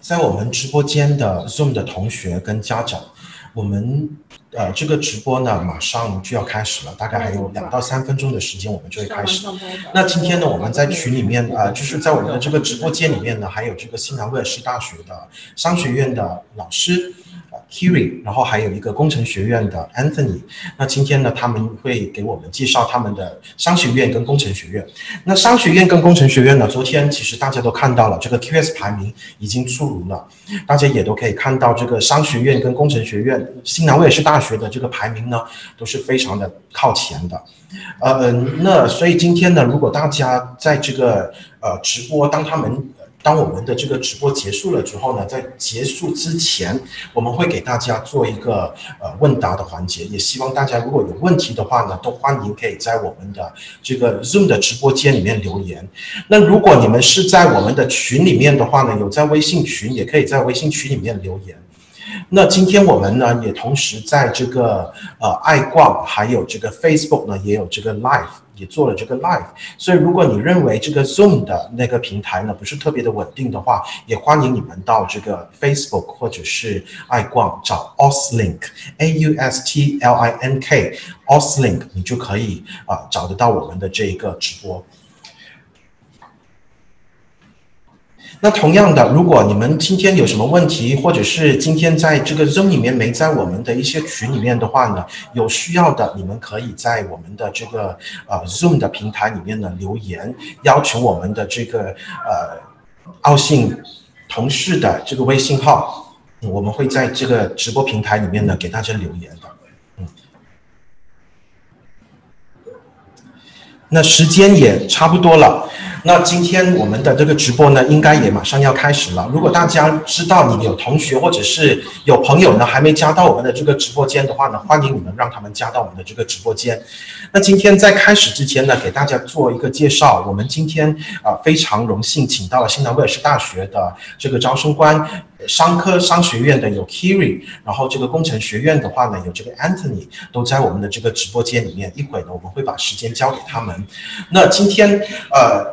在我们直播间的 Zoom 的同学跟家长，我们这个直播呢马上就要开始了，大概还有2到3分钟的时间，我们就会开始。那今天呢，我们在群里面就是在我们的这个直播间里面呢，还有这个新南威尔士大学的商学院的老师。Kiri， 然后还有一个工程学院的 Anthony。那今天呢，他们会给我们介绍他们的商学院跟工程学院。那商学院跟工程学院呢，昨天其实大家都看到了，这个 QS 排名已经出炉了，大家也都可以看到这个商学院跟工程学院，新南威尔士大学的这个排名呢，都是非常的靠前的。那所以今天呢，如果大家在这个直播，当我们的这个直播结束了之后呢，在结束之前，我们会给大家做一个问答的环节，也希望大家如果有问题的话呢，都欢迎可以在我们的这个 Zoom 的直播间里面留言。那如果你们是在我们的群里面的话呢，有在微信群，也可以在微信群里面留言。那今天我们呢，也同时在这个爱逛还有这个 Facebook 呢，也有这个 Live。也做了这个 live， 所以如果你认为这个 Zoom 的那个平台呢不是特别的稳定的话，也欢迎你们到这个 Facebook 或者是爱逛找 Auslink AUSTLINK Auslink， 你就可以找得到我们的这一个直播。那同样的，如果你们今天有什么问题，或者是今天在这个 Zoom 里面没在我们的一些群里面的话呢，有需要的，你们可以在我们的这个Zoom 的平台里面呢留言，要求我们的这个澳信同事的这个微信号，我们会在这个直播平台里面呢给大家留言的。那时间也差不多了。那今天我们的这个直播呢，应该也马上要开始了。如果大家知道你有同学或者是有朋友呢，还没加到我们的这个直播间的话呢，欢迎你们让他们加到我们的这个直播间。那今天在开始之前呢，给大家做一个介绍。我们今天非常荣幸请到了新南威尔士大学的这个招生官。商学院的有 Kiri， 然后这个工程学院的话呢，有这个 Anthony， 都在我们的这个直播间里面。一会呢，我们会把时间交给他们。那今天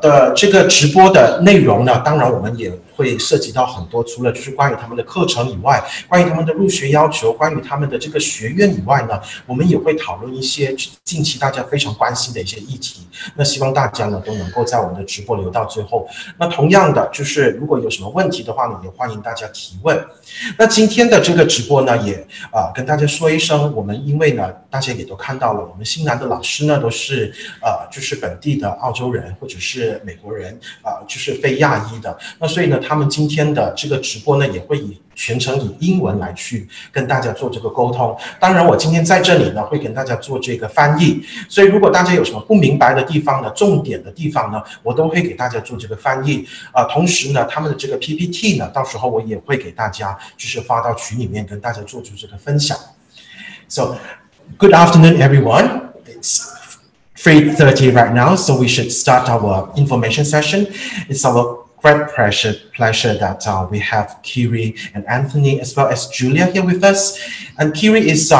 的这个直播的内容呢，当然我们也会涉及到很多，除了就是关于他们的课程以外，关于他们的入学要求，关于他们的这个学院以外呢，我们也会讨论一些近期大家非常关心的一些议题。那希望大家呢都能够在我们的直播留到最后。那同样的，就是如果有什么问题的话呢，也欢迎大家提问。那今天的这个直播呢，也跟大家说一声，我们因为呢，大家也都看到了，我们新南的老师呢都是就是本地的澳洲人或者是美国人就是非亚裔的。那所以呢，他们今天的这个直播呢，也会全程以英文来去跟大家做这个沟通。当然，我今天在这里呢，会跟大家做这个翻译。所以，如果大家有什么不明白的地方呢，重点的地方呢，我都会给大家做这个翻译。同时呢，他们的这个 PPT 呢，到时候我也会给大家就是发到群里面跟大家做出这个分享。So, good afternoon, everyone. It's 3:30 right now, so we should start our information session. It's our great pleasure that we have Kiri and Anthony as well as Julia here with us. And Kiri is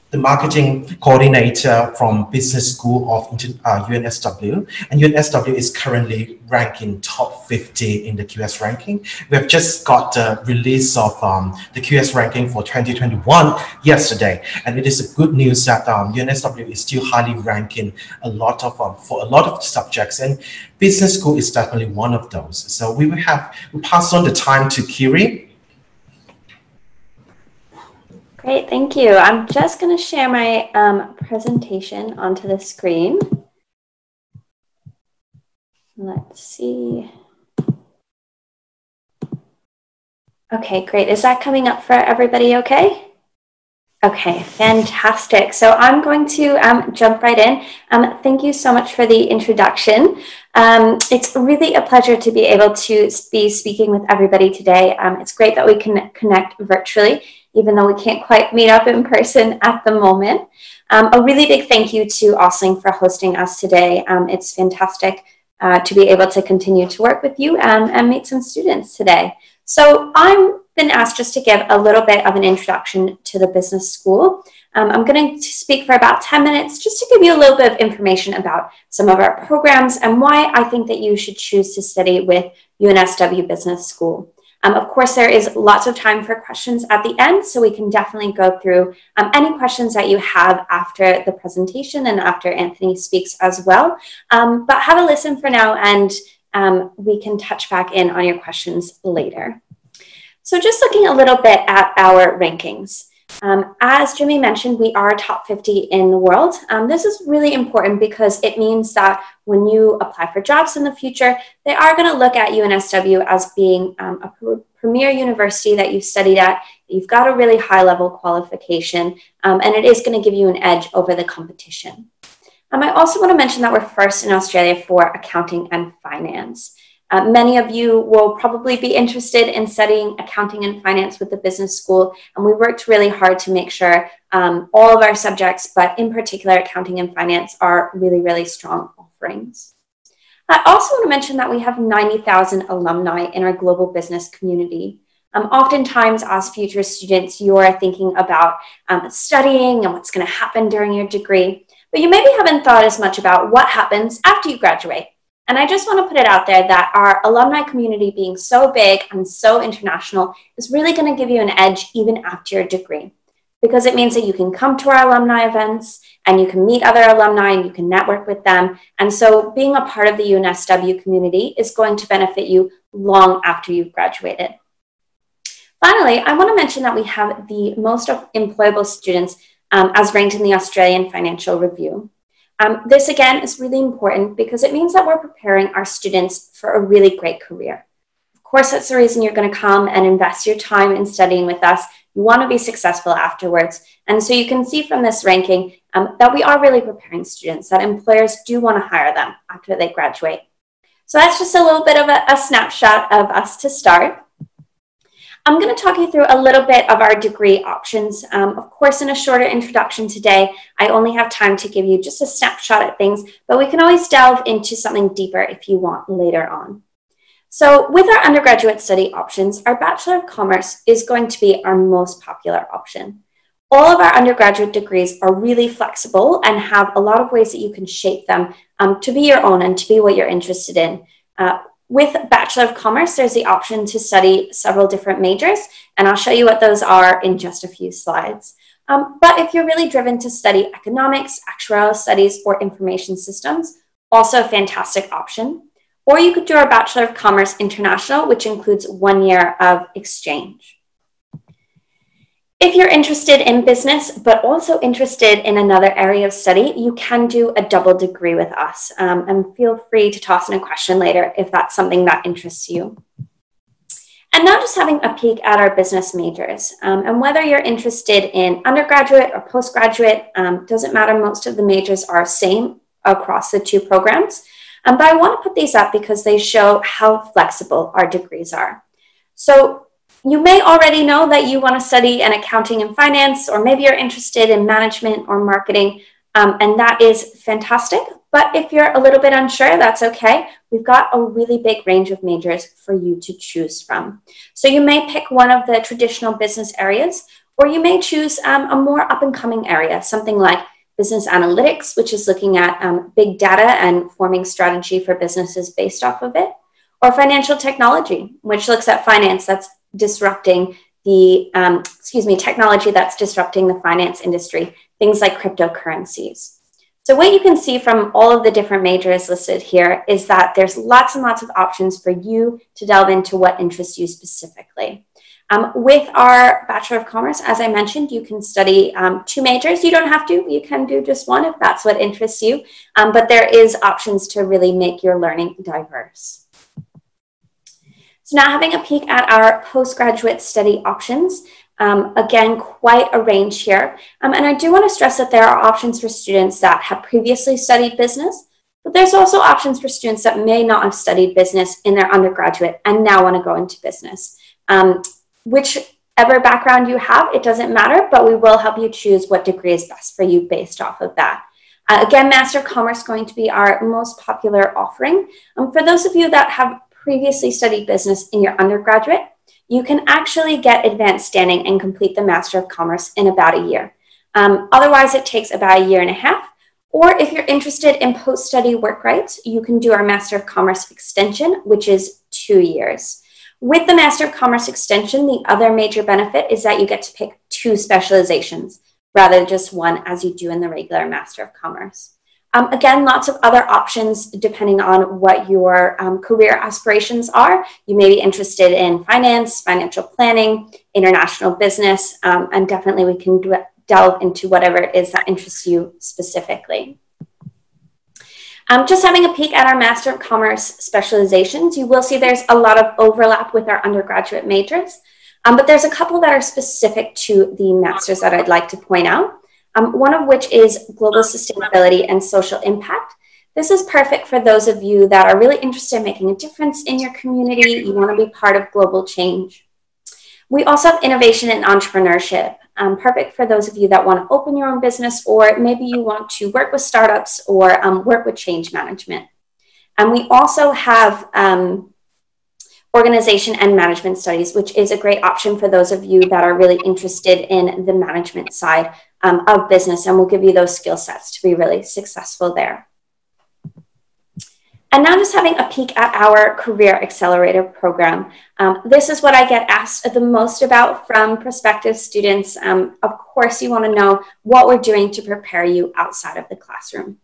the marketing coordinator from Business School of UNSW. And UNSW is currently ranking top 50 in the QS ranking. We have just got the release of the QS ranking for 2021 yesterday. And it is a good news that UNSW is still highly ranking a lot of for a lot of subjects. And business school is definitely one of those. So we'll pass on the time to Kiri. Great, thank you. I'm just going to share my presentation onto the screen. Let's see. Okay, great. Is that coming up for everybody okay? Okay, fantastic. So I'm going to jump right in. Thank you so much for the introduction. It's really a pleasure to be able to be speaking with everybody today. It's great that we can connect virtually, even though we can't quite meet up in person at the moment. A really big thank you to Auslink for hosting us today. It's fantastic to be able to continue to work with you and meet some students today. So I've been asked just to give a little bit of an introduction to the business school. I'm going to speak for about 10 minutes just to give you a little bit of information about some of our programs and why I think that you should choose to study with UNSW Business School. Of course, there is lots of time for questions at the end, so we can definitely go through any questions that you have after the presentation and after Anthony speaks as well. But have a listen for now, and we can touch back in on your questions later. So just looking a little bit at our rankings. As Jimmy mentioned, we are top 50 in the world. This is really important because it means that when you apply for jobs in the future, they are going to look at UNSW as being a premier university that you've studied at, you've got a really high level qualification, and it is going to give you an edge over the competition. I also want to mention that we're first in Australia for accounting and finance. Many of you will probably be interested in studying accounting and finance with the business school, and we worked really hard to make sure all of our subjects, but in particular accounting and finance, are really, really strong offerings. I also want to mention that we have 90,000 alumni in our global business community. Oftentimes, as future students, you're thinking about studying and what's going to happen during your degree, but you maybe haven't thought as much about what happens after you graduate. And I just want to put it out there that our alumni community being so big and so international is really going to give you an edge even after your degree, because it means that you can come to our alumni events and you can meet other alumni and you can network with them. And so being a part of the UNSW community is going to benefit you long after you've graduated. Finally, I want to mention that we have the most employable students as ranked in the Australian Financial Review. This, again, is really important because it means that we're preparing our students for a really great career. Of course, that's the reason you're going to come and invest your time in studying with us. You want to be successful afterwards. And so you can see from this ranking that we are really preparing students, that employers do want to hire them after they graduate. So that's just a little bit of a snapshot of us to start. I'm going to talk you through a little bit of our degree options. Of course, in a shorter introduction today, I only have time to give you just a snapshot at things, but we can always delve into something deeper if you want later on. So with our undergraduate study options, our Bachelor of Commerce is going to be our most popular option. All of our undergraduate degrees are really flexible and have a lot of ways that you can shape them to be your own and to be what you're interested in. With Bachelor of Commerce, there's the option to study several different majors, and I'll show you what those are in just a few slides. But if you're really driven to study economics, actuarial studies, or information systems, also a fantastic option. Or you could do our Bachelor of Commerce International, which includes 1 year of exchange. If you're interested in business, but also interested in another area of study, you can do a double degree with us. And feel free to toss in a question later if that's something that interests you. And now just having a peek at our business majors. And whether you're interested in undergraduate or postgraduate, doesn't matter, most of the majors are same across the two programs. But I want to put these up because they show how flexible our degrees are. So you may already know that you want to study in accounting and finance, or maybe you're interested in management or marketing, and that is fantastic. But if you're a little bit unsure, that's okay. We've got a really big range of majors for you to choose from. So you may pick one of the traditional business areas, or you may choose a more up-and-coming area, something like business analytics, which is looking at big data and forming strategy for businesses based off of it, or financial technology, which looks at finance that's disrupting the, technology that's disrupting the finance industry, things like cryptocurrencies. So what you can see from all of the different majors listed here is that there's lots and lots of options for you to delve into what interests you specifically. With our Bachelor of Commerce, as I mentioned, you can study 2 majors. You don't have to, you can do just one if that's what interests you, but there is options to really make your learning diverse. So now having a peek at our postgraduate study options, again, quite a range here. And I do want to stress that there are options for students that have previously studied business, but there's also options for students that may not have studied business in their undergraduate and now want to go into business. Whichever background you have, it doesn't matter, but we will help you choose what degree is best for you based off of that. Again, Master of Commerce is going to be our most popular offering. For those of you that have previously studied business in your undergraduate, you can actually get advanced standing and complete the Master of Commerce in about a year. Otherwise, it takes about 1.5 years. Or if you're interested in post-study work rights, you can do our Master of Commerce extension, which is 2 years. With the Master of Commerce extension, the other major benefit is that you get to pick 2 specializations rather than just one as you do in the regular Master of Commerce. Again, lots of other options depending on what your career aspirations are. You may be interested in finance, financial planning, international business, and definitely we can delve into whatever it is that interests you specifically. Just having a peek at our Master of Commerce specializations, you will see there's a lot of overlap with our undergraduate majors, but there's a couple that are specific to the masters that I'd like to point out. One of which is global sustainability and social impact. This is perfect for those of you that are really interested in making a difference in your community. You want to be part of global change. We also have innovation and entrepreneurship, perfect for those of you that want to open your own business, or maybe you want to work with startups or work with change management. And we also have organization and management studies, which is a great option for those of you that are really interested in the management side of business, and we'll give you those skill sets to be really successful there. And now just having a peek at our Career Accelerator program. This is what I get asked the most about from prospective students. Of course, you want to know what we're doing to prepare you outside of the classroom.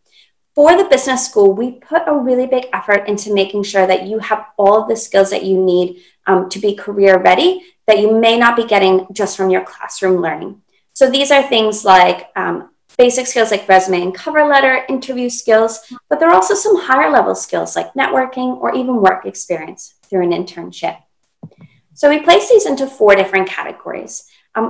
For the business school, we put a really big effort into making sure that you have all of the skills that you need to be career ready that you may not be getting just from your classroom learning. So these are things like basic skills like resume and cover letter, interview skills, but there are also some higher level skills like networking or even work experience through an internship. So we place these into 4 different categories.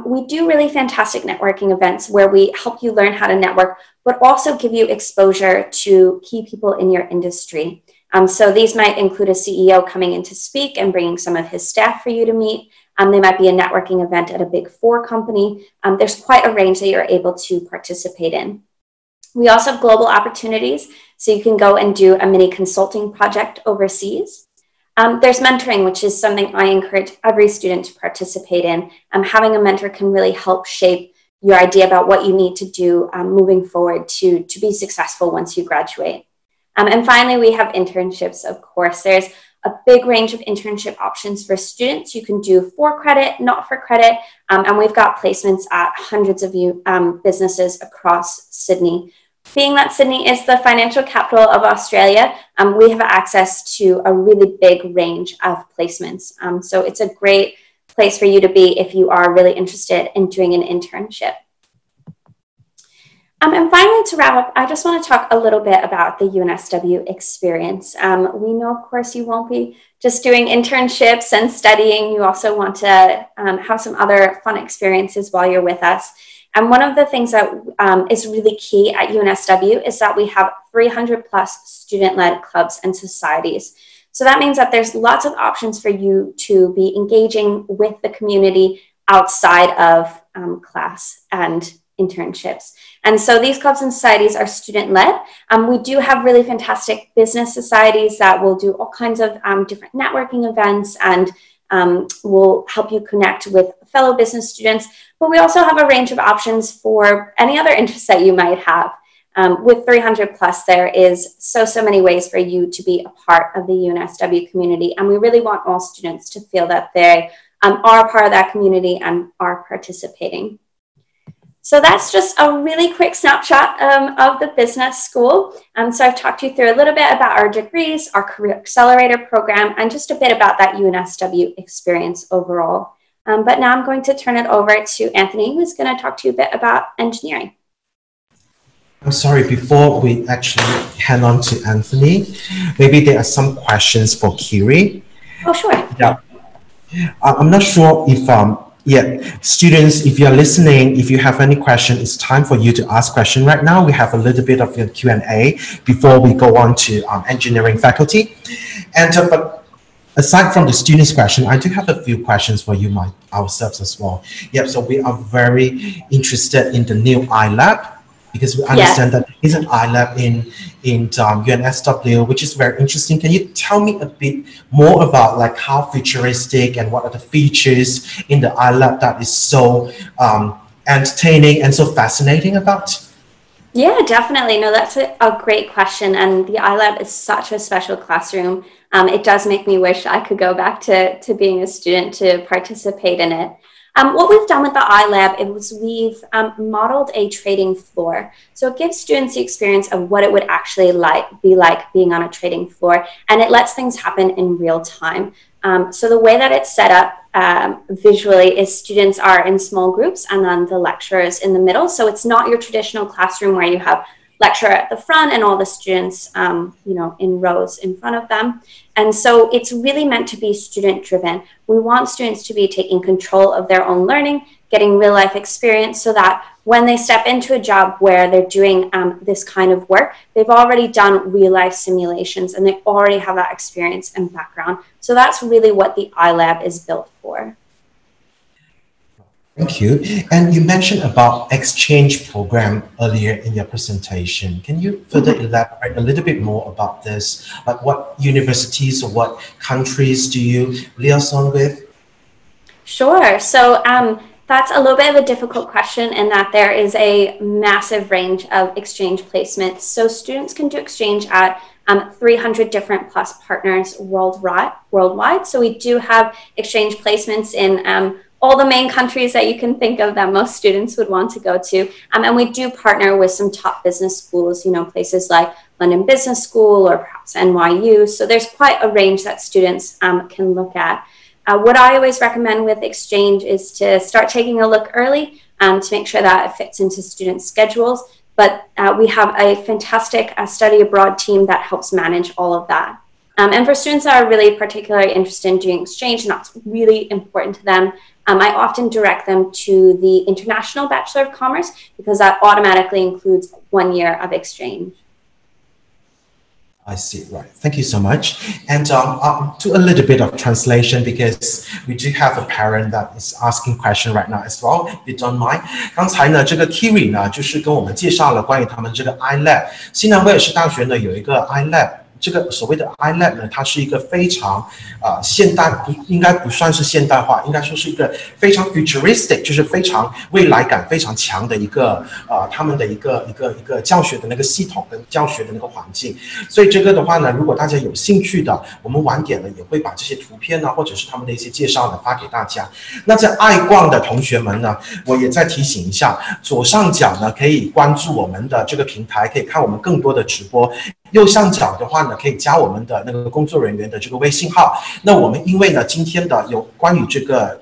We do really fantastic networking events where we help you learn how to network, but also give you exposure to key people in your industry. So these might include a CEO coming in to speak and bringing some of his staff for you to meet. They might be a networking event at a Big 4 company. There's quite a range that you're able to participate in. We also have global opportunities, so you can go and do a mini consulting project overseas. There's mentoring, which is something I encourage every student to participate in. Having a mentor can really help shape your idea about what you need to do moving forward to be successful once you graduate. And finally, we have internships, of course. There's a big range of internship options for students. You can do for credit, not for credit, and we've got placements at hundreds of businesses across Sydney. Being that Sydney is the financial capital of Australia, we have access to a really big range of placements. So it's a great place for you to be if you are really interested in doing an internship. And finally, to wrap up, I just want to talk a little bit about the UNSW experience. We know, of course, you won't be just doing internships and studying. You also want to have some other fun experiences while you're with us. And one of the things that is really key at UNSW is that we have 300 plus student-led clubs and societies. So that means that there's lots of options for you to be engaging with the community outside of class and internships. And so these clubs and societies are student-led. We do have really fantastic business societies that will do all kinds of different networking events and will help you connect with fellow business students. But we also have a range of options for any other interests that you might have. With 300 plus, there is so many ways for you to be a part of the UNSW community. And we really want all students to feel that they are a part of that community and are participating. So that's just a really quick snapshot of the business school. So I've talked you through a little bit about our degrees, our Career Accelerator program, and just a bit about that UNSW experience overall. But now I'm going to turn it over to Anthony, who's going to talk to you a bit about engineering. I'm sorry, before we actually hand on to Anthony, maybe there are some questions for Kiri. Oh, sure. Yeah. I'm not sure if, students, if you're listening, if you have any question, it's time for you to ask question right now. We have a little bit of a Q&A before we go on to engineering faculty. And but aside from the students' question, I do have a few questions for you ourselves as well. Yep, so we are very interested in the new iLab, because we understand that there is an iLab in UNSW, which is very interesting. Can you tell me a bit more about like how futuristic and what are the features in the iLab that is so entertaining and so fascinating about? Yeah, definitely. No, that's a great question. And the iLab is such a special classroom. It does make me wish I could go back to being a student to participate in it. What we've done with the iLab is we've modeled a trading floor. So it gives students the experience of what it would actually be like being on a trading floor. And it lets things happen in real time. So the way that it's set up visually is students are in small groups and then the lecturers in the middle. So it's not your traditional classroom where you have lecturer at the front and all the students, in rows in front of them. And so it's really meant to be student driven. We want students to be taking control of their own learning, getting real life experience so that when they step into a job where they're doing this kind of work, they've already done real life simulations and they already have that experience and background. So that's really what the iLab is built for. Thank you. And you mentioned about exchange program earlier in your presentation. Can you further elaborate a little bit more about this? Like what universities or what countries do you liaison with? Sure. So that's a little bit of a difficult question in that there is a massive range of exchange placements. So students can do exchange at 300 different plus partners worldwide. So we do have exchange placements in all the main countries that you can think of that most students would want to go to. And we do partner with some top business schools, places like London Business School or perhaps NYU. So there's quite a range that students can look at. What I always recommend with exchange is to start taking a look early to make sure that it fits into students' schedules. But we have a fantastic study abroad team that helps manage all of that. And for students that are really particularly interested in doing exchange and that's really important to them, I often direct them to the International Bachelor of Commerce because that automatically includes 1 year of exchange. I see, right. Thank you so much. And do a little bit of translation because we do have a parent that is asking question right now as well, if you don't mind. 刚才呢，这个 Kiri 呢，就是跟我们介绍了关于他们这个 iLab。新南威尔士大学呢有一个 iLab。这个所谓的 iLab 呢，它是一个非常现代，应该不算是现代化，应该说是一个非常 futuristic， 就是非常未来感非常强的一个他们的一个教学的那个系统跟教学的那个环境。所以这个的话呢，如果大家有兴趣的，我们晚点呢也会把这些图片呢，或者是他们的一些介绍呢发给大家。那在爱逛的同学们呢，我也再提醒一下，左上角呢可以关注我们的这个平台，可以看我们更多的直播。右上角的话呢，可以加我们的那个工作人员的这个微信号。那我们因为呢，今天的有关于这个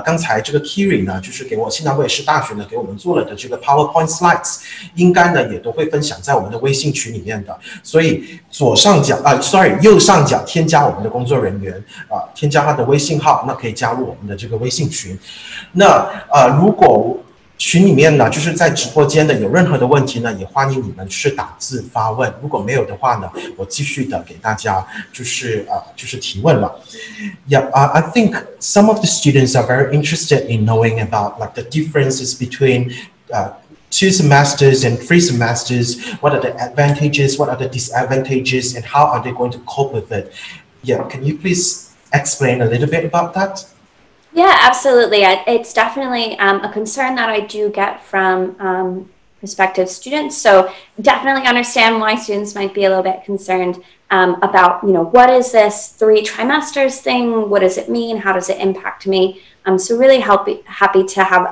刚才这个 Kiri 呢，就是给我新南威尔士大学呢给我们做了的这个 PowerPoint slides， 应该呢也都会分享在我们的微信群里面的。所以右上角添加我们的工作人员添加他的微信号，那可以加入我们的这个微信群。那如果群里面呢，就是在直播间的有任何的问题呢，也欢迎你们去打字发问。如果没有的话呢，我继续的给大家就是提问了。Yeah, I think some of the students are very interested in knowing about like the differences between 2 semesters and 3 semesters. What are the advantages? What are the disadvantages? And how are they going to cope with it? Yeah, can you please explain a little bit about that? Yeah, absolutely. It's definitely a concern that I do get from prospective students. So definitely understand why students might be a little bit concerned about, what is this 3 trimesters thing? What does it mean? How does it impact me? So really happy to have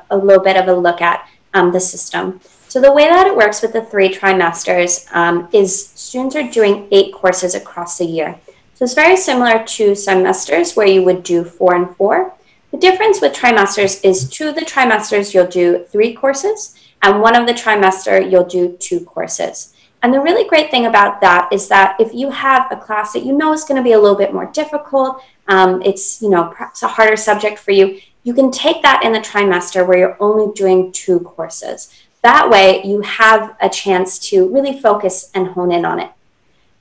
a little bit of a look at the system. So the way that it works with the 3 trimesters is students are doing 8 courses across the year. So it's very similar to semesters where you would do 4 and 4. The difference with trimesters is 2 of the trimesters you'll do 3 courses and 1 of the trimester you'll do 2 courses. And the really great thing about that is that if you have a class that is going to be a little bit more difficult, it's perhaps a harder subject for you, you can take that in the trimester where you're only doing 2 courses. That way you have a chance to really focus and hone in on it.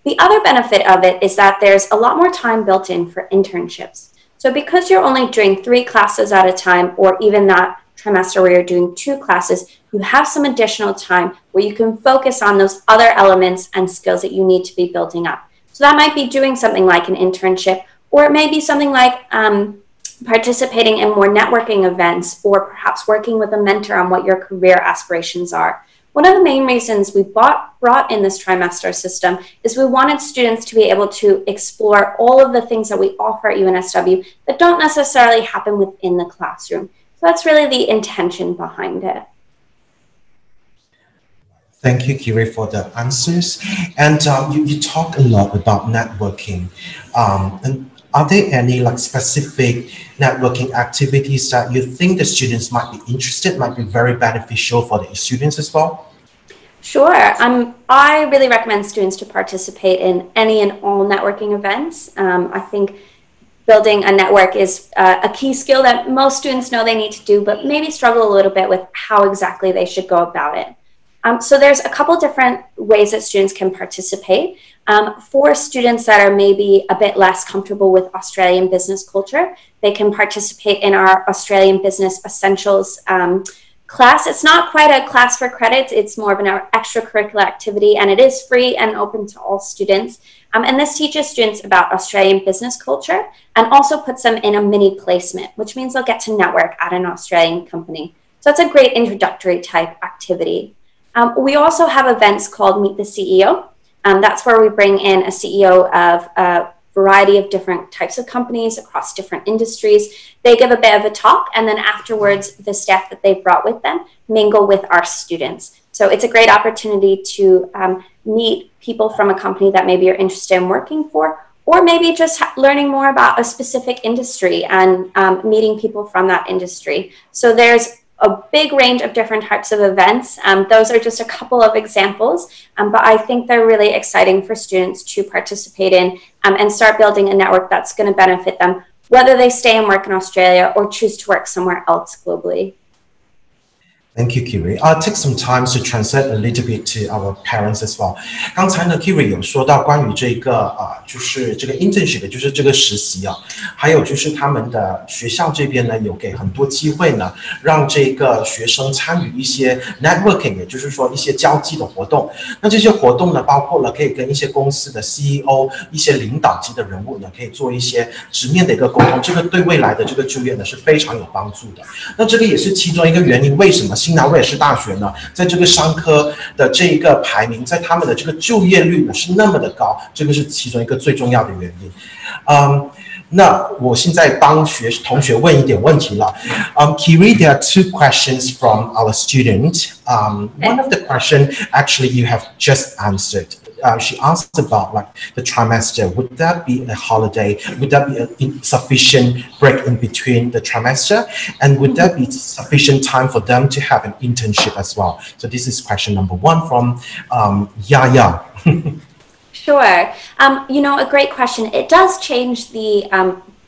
The other benefit of it is that there's a lot more time built in for internships. So because you're only doing 3 classes at a time, or even that trimester where you're doing 2 classes, you have some additional time where you can focus on those other elements and skills that you need to be building up. So that might be doing something like an internship, or it may be something like participating in more networking events, or perhaps working with a mentor on what your career aspirations are. One of the main reasons we brought in this trimester system is we wanted students to be able to explore all of the things that we offer at UNSW that don't necessarily happen within the classroom. So that's really the intention behind it. Thank you, Kiri, for the answers. And you talk a lot about networking. And are there any specific networking activities that you think the students might be interested, might be very beneficial for the students as well? Sure. I really recommend students to participate in any and all networking events. I think building a network is a key skill that most students know they need to do, but maybe struggle a little bit with how exactly they should go about it. So there's a couple different ways that students can participate. For students that are maybe a bit less comfortable with Australian business culture, they can participate in our Australian Business Essentials class. It's not quite a class for credits, it's more of an extracurricular activity, and it is free and open to all students. And this teaches students about Australian business culture and also puts them in a mini placement, which means they'll get to network at an Australian company. So it's a great introductory type activity. We also have events called Meet the CEO. That's where we bring in a CEO of a variety of different types of companies across different industries. They give a bit of a talk, and then afterwards, the staff that they brought with them mingle with our students. So it's a great opportunity to meet people from a company that maybe you're interested in working for, or maybe just learning more about a specific industry and meeting people from that industry. So there's a big range of different types of events. Those are just a couple of examples, but I think they're really exciting for students to participate in and start building a network that's going to benefit them, whether they stay and work in Australia or choose to work somewhere else globally. Thank you, Kiri. I'll take some time to translate a little bit to our parents as well. 刚才呢 ，Kiri 有说到关于这个就是这个 internship， 就是这个实习啊，还有就是他们的学校这边呢，有给很多机会呢，让这个学生参与一些 networking， 也就是说一些交际的活动。那这些活动呢，包括了可以跟一些公司的 CEO、一些领导级的人物呢，可以做一些直面的一个沟通，这个对未来的这个就业呢是非常有帮助的。那这个也是其中一个原因，为什么？新南威尔士大学呢，在这个商科的这一个排名，在他们的这个就业率呢是那么的高，这个是其中一个最重要的原因。那我现在帮同学问一点问题了。Kiri, there are two questions from our student. One of the question actually you have just answered. She asked about the trimester. Would that be a holiday? Would that be a sufficient break in between the trimester? And would that be sufficient time for them to have an internship as well? So this is question number one from Yaya. Sure. You know, a great question. It does change the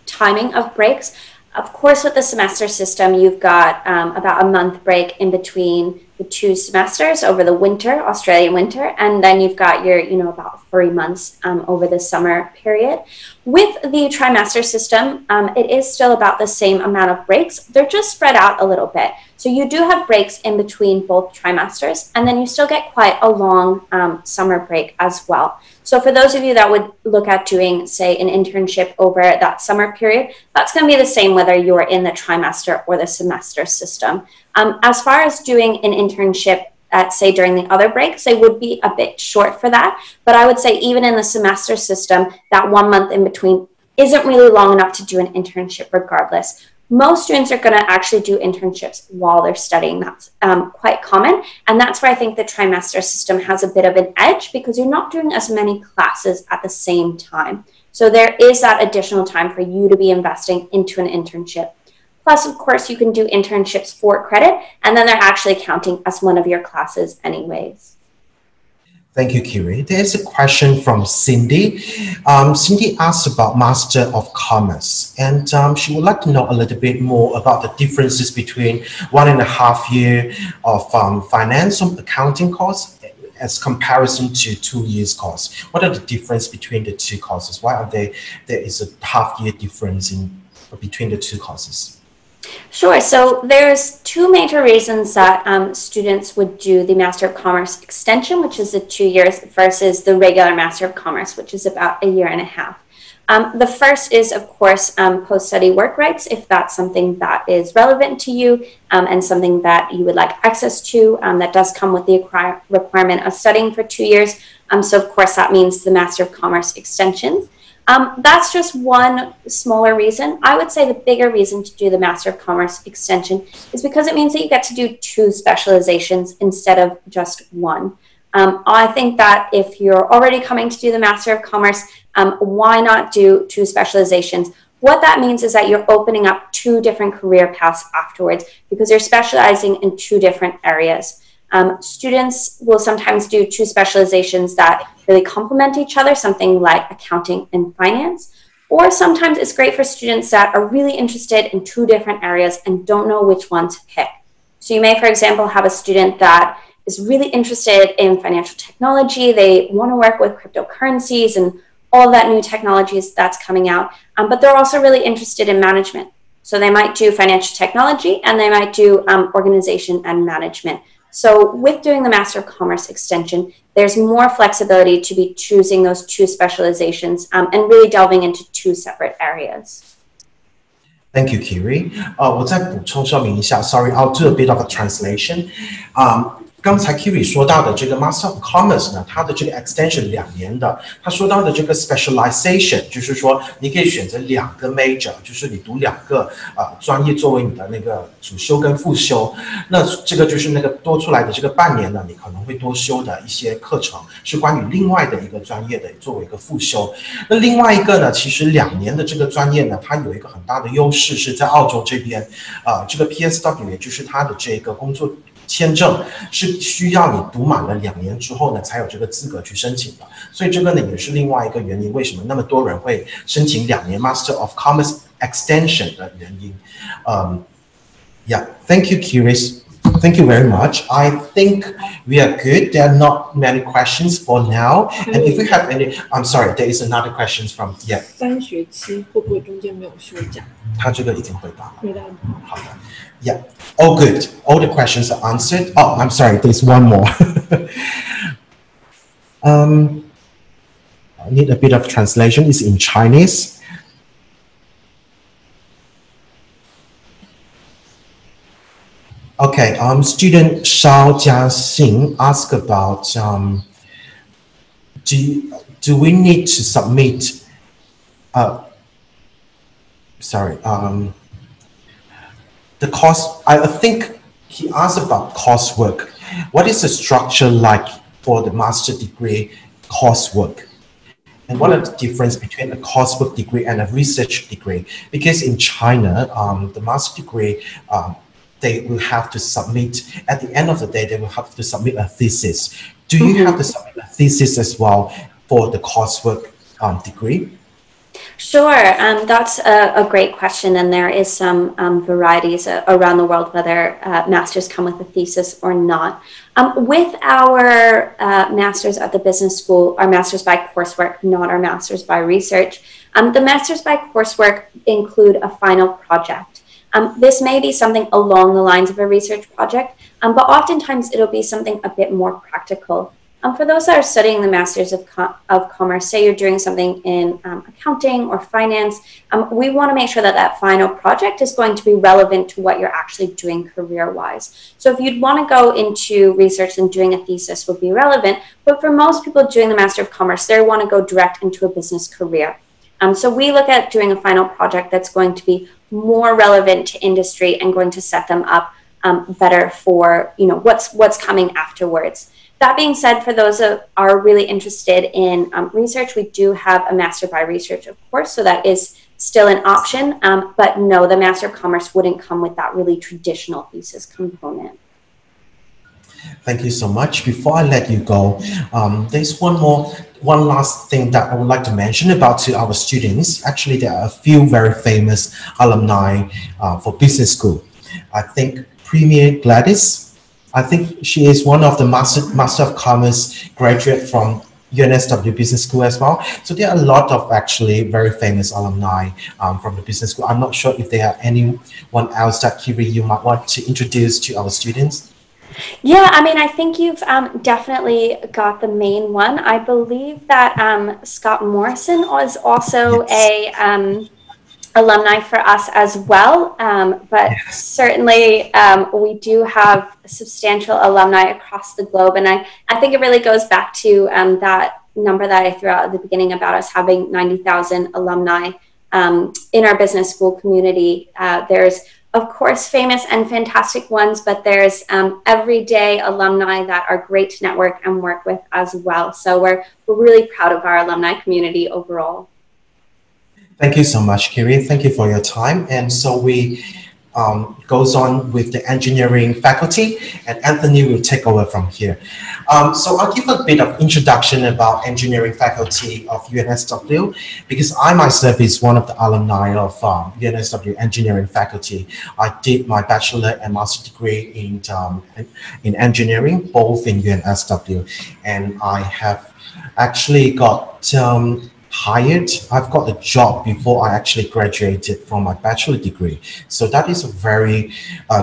timing of breaks. Of course, with the semester system, you've got about a month break in between the two semesters over the winter, Australian winter, and then you've got your, about 3 months over the summer period. With the trimester system, it is still about the same amount of breaks. They're just spread out a little bit. So you do have breaks in between both trimesters, and then you still get quite a long summer break as well. So for those of you that would look at doing, say, an internship over that summer period, that's going to be the same whether you're in the trimester or the semester system. As far as doing an internship say during the other breaks, they would be a bit short for that. But I would say even in the semester system, that 1 month in between isn't really long enough to do an internship regardless. Most students are going to actually do internships while they're studying. That's quite common. And that's where I think the trimester system has a bit of an edge because you're not doing as many classes at the same time. So there is that additional time for you to be investing into an internship. Plus, of course, you can do internships for credit, and then they're actually counting as one of your classes anyways. Thank you, Kiri. There's a question from Cindy. Cindy asked about Master of Commerce, and she would like to know a little bit more about the differences between 1.5 year of finance or accounting course as comparison to 2 years course. What are the difference between the two courses? Why are there is a half-year difference between the two courses? Sure. So there's two major reasons that students would do the Master of Commerce extension, which is the 2 years, versus the regular Master of Commerce, which is about 1.5 years. The first is, of course, post-study work rights, if that's something that is relevant to you and something that you would like access to. That does come with the requirement of studying for 2 years. So, of course, that means the Master of Commerce extension. That's just one smaller reason. I would say the bigger reason to do the Master of Commerce extension is because it means that you get to do 2 specializations instead of just one. I think that if you're already coming to do the Master of Commerce, why not do 2 specializations? What that means is that you're opening up 2 different career paths afterwards because you're specializing in 2 different areas. Students will sometimes do 2 specializations that really complement each other, something like accounting and finance. Or sometimes it's great for students that are really interested in 2 different areas and don't know which one to pick. So you may, for example, have a student that is really interested in financial technology. They want to work with cryptocurrencies and all that new technologies that's coming out, but they're also really interested in management. So they might do financial technology and they might do organization and management. So with doing the Master of Commerce extension, there's more flexibility to be choosing those 2 specializations and really delving into 2 separate areas. Thank you, Kiri. 我再补充说明一下 ，Sorry, I'll do a bit of a translation. 刚才 Kiri 说到的这个 Master of Commerce 呢，它的这个 extension 2年的，他说到的这个 specialization 就是说你可以选择2个 major， 就是你读2个专业作为你的那个主修跟副修。那这个就是那个多出来的这个半年呢，你可能会多修的一些课程是关于另外的一个专业的作为一个副修。那另外一个呢，其实2年的这个专业呢，它有一个很大的优势是在澳洲这边，这个 PSW 也就是它的这个工作签证是需要你读满了2年之后呢，才有这个资格去申请的，所以这个呢也是另外一个原因，为什么那么多人会申请2年 Master of Commerce Extension 的原因。Yeah, thank you, Kiris. Thank you very much. I think we are good. There are not many questions for now. And if we have any, I'm sorry, there is another question from yeah. 3学期会不会中间没有休假？他这个已经回答了。回答了。好的。Yeah. Oh, good. All the questions are answered. Oh, I'm sorry. There's one more. I need a bit of translation. It's in Chinese. Okay, student Shao Jiaxing asked about do we need to submit the course, I think he asked about coursework. What is the structure like for the master degree coursework? And what are the difference between a coursework degree and a research degree? Because in China, the master degree, they will have to submit, at the end of the day, they will have to submit a thesis. Do you have to submit a thesis as well for the coursework degree? Sure, that's a great question, and there is some varieties around the world whether masters come with a thesis or not. With our masters at the business school, our masters by coursework, not our masters by research, the masters by coursework include a final project. This may be something along the lines of a research project, but oftentimes it'll be something a bit more practical. For those that are studying the Masters of Commerce, say you're doing something in accounting or finance, we want to make sure that that final project is going to be relevant to what you're actually doing career-wise. So if you'd want to go into research, then doing a thesis would be relevant. But for most people doing the Master of Commerce, they want to go direct into a business career. So we look at doing a final project that's going to be more relevant to industry and going to set them up better for what's coming afterwards. That being said, for those that are really interested in research, we do have a Master by Research, of course, so that is still an option. But no, the Master of Commerce wouldn't come with that really traditional thesis component. Thank you so much. Before I let you go, there's one last thing that I would like to mention about to our students. Actually, there are a few very famous alumni for business school. I think Premier Gladys, I think she is one of the Master of Commerce graduate from UNSW Business School as well. So there are a lot of actually very famous alumni from the business school. I'm not sure if there are anyone else that Kiri you might want to introduce to our students. Yeah, I mean, I think you've definitely got the main one. I believe that Scott Morrison was also a alumni for us as well, but certainly we do have substantial alumni across the globe, and I think it really goes back to that number that I threw out at the beginning about us having 90,000 alumni in our business school community. There's of course famous and fantastic ones, but there's everyday alumni that are great to network and work with as well. So we're really proud of our alumni community overall. Thank you so much, Kiri. Thank you for your time. And so we goes on with the engineering faculty, and Anthony will take over from here. So I'll give a bit of introduction about engineering faculty of UNSW, because I myself is one of the alumni of UNSW engineering faculty. I did my bachelor and master degree in engineering, both in UNSW, and I have actually got I've got a job before I actually graduated from my bachelor degree. So that is a very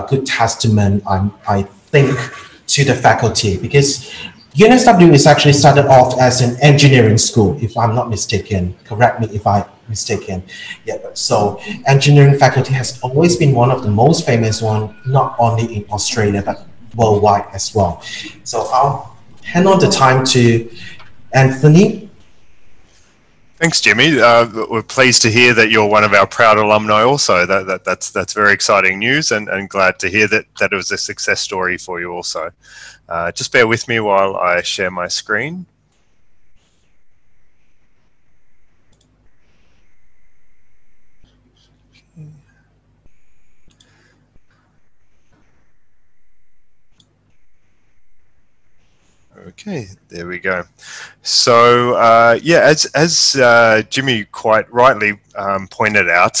good testament, I think, to the faculty, because UNSW is actually started off as an engineering school, if I'm not mistaken. Correct me if I'm mistaken. Yeah, so engineering faculty has always been one of the most famous ones, not only in Australia, but worldwide as well. So I'll hand on the time to Anthony. Thanks, Jimmy. We're pleased to hear that you're one of our proud alumni also. That's very exciting news, and glad to hear that it was a success story for you also. Just bear with me while I share my screen. Okay, there we go. So yeah, as Jimmy quite rightly pointed out,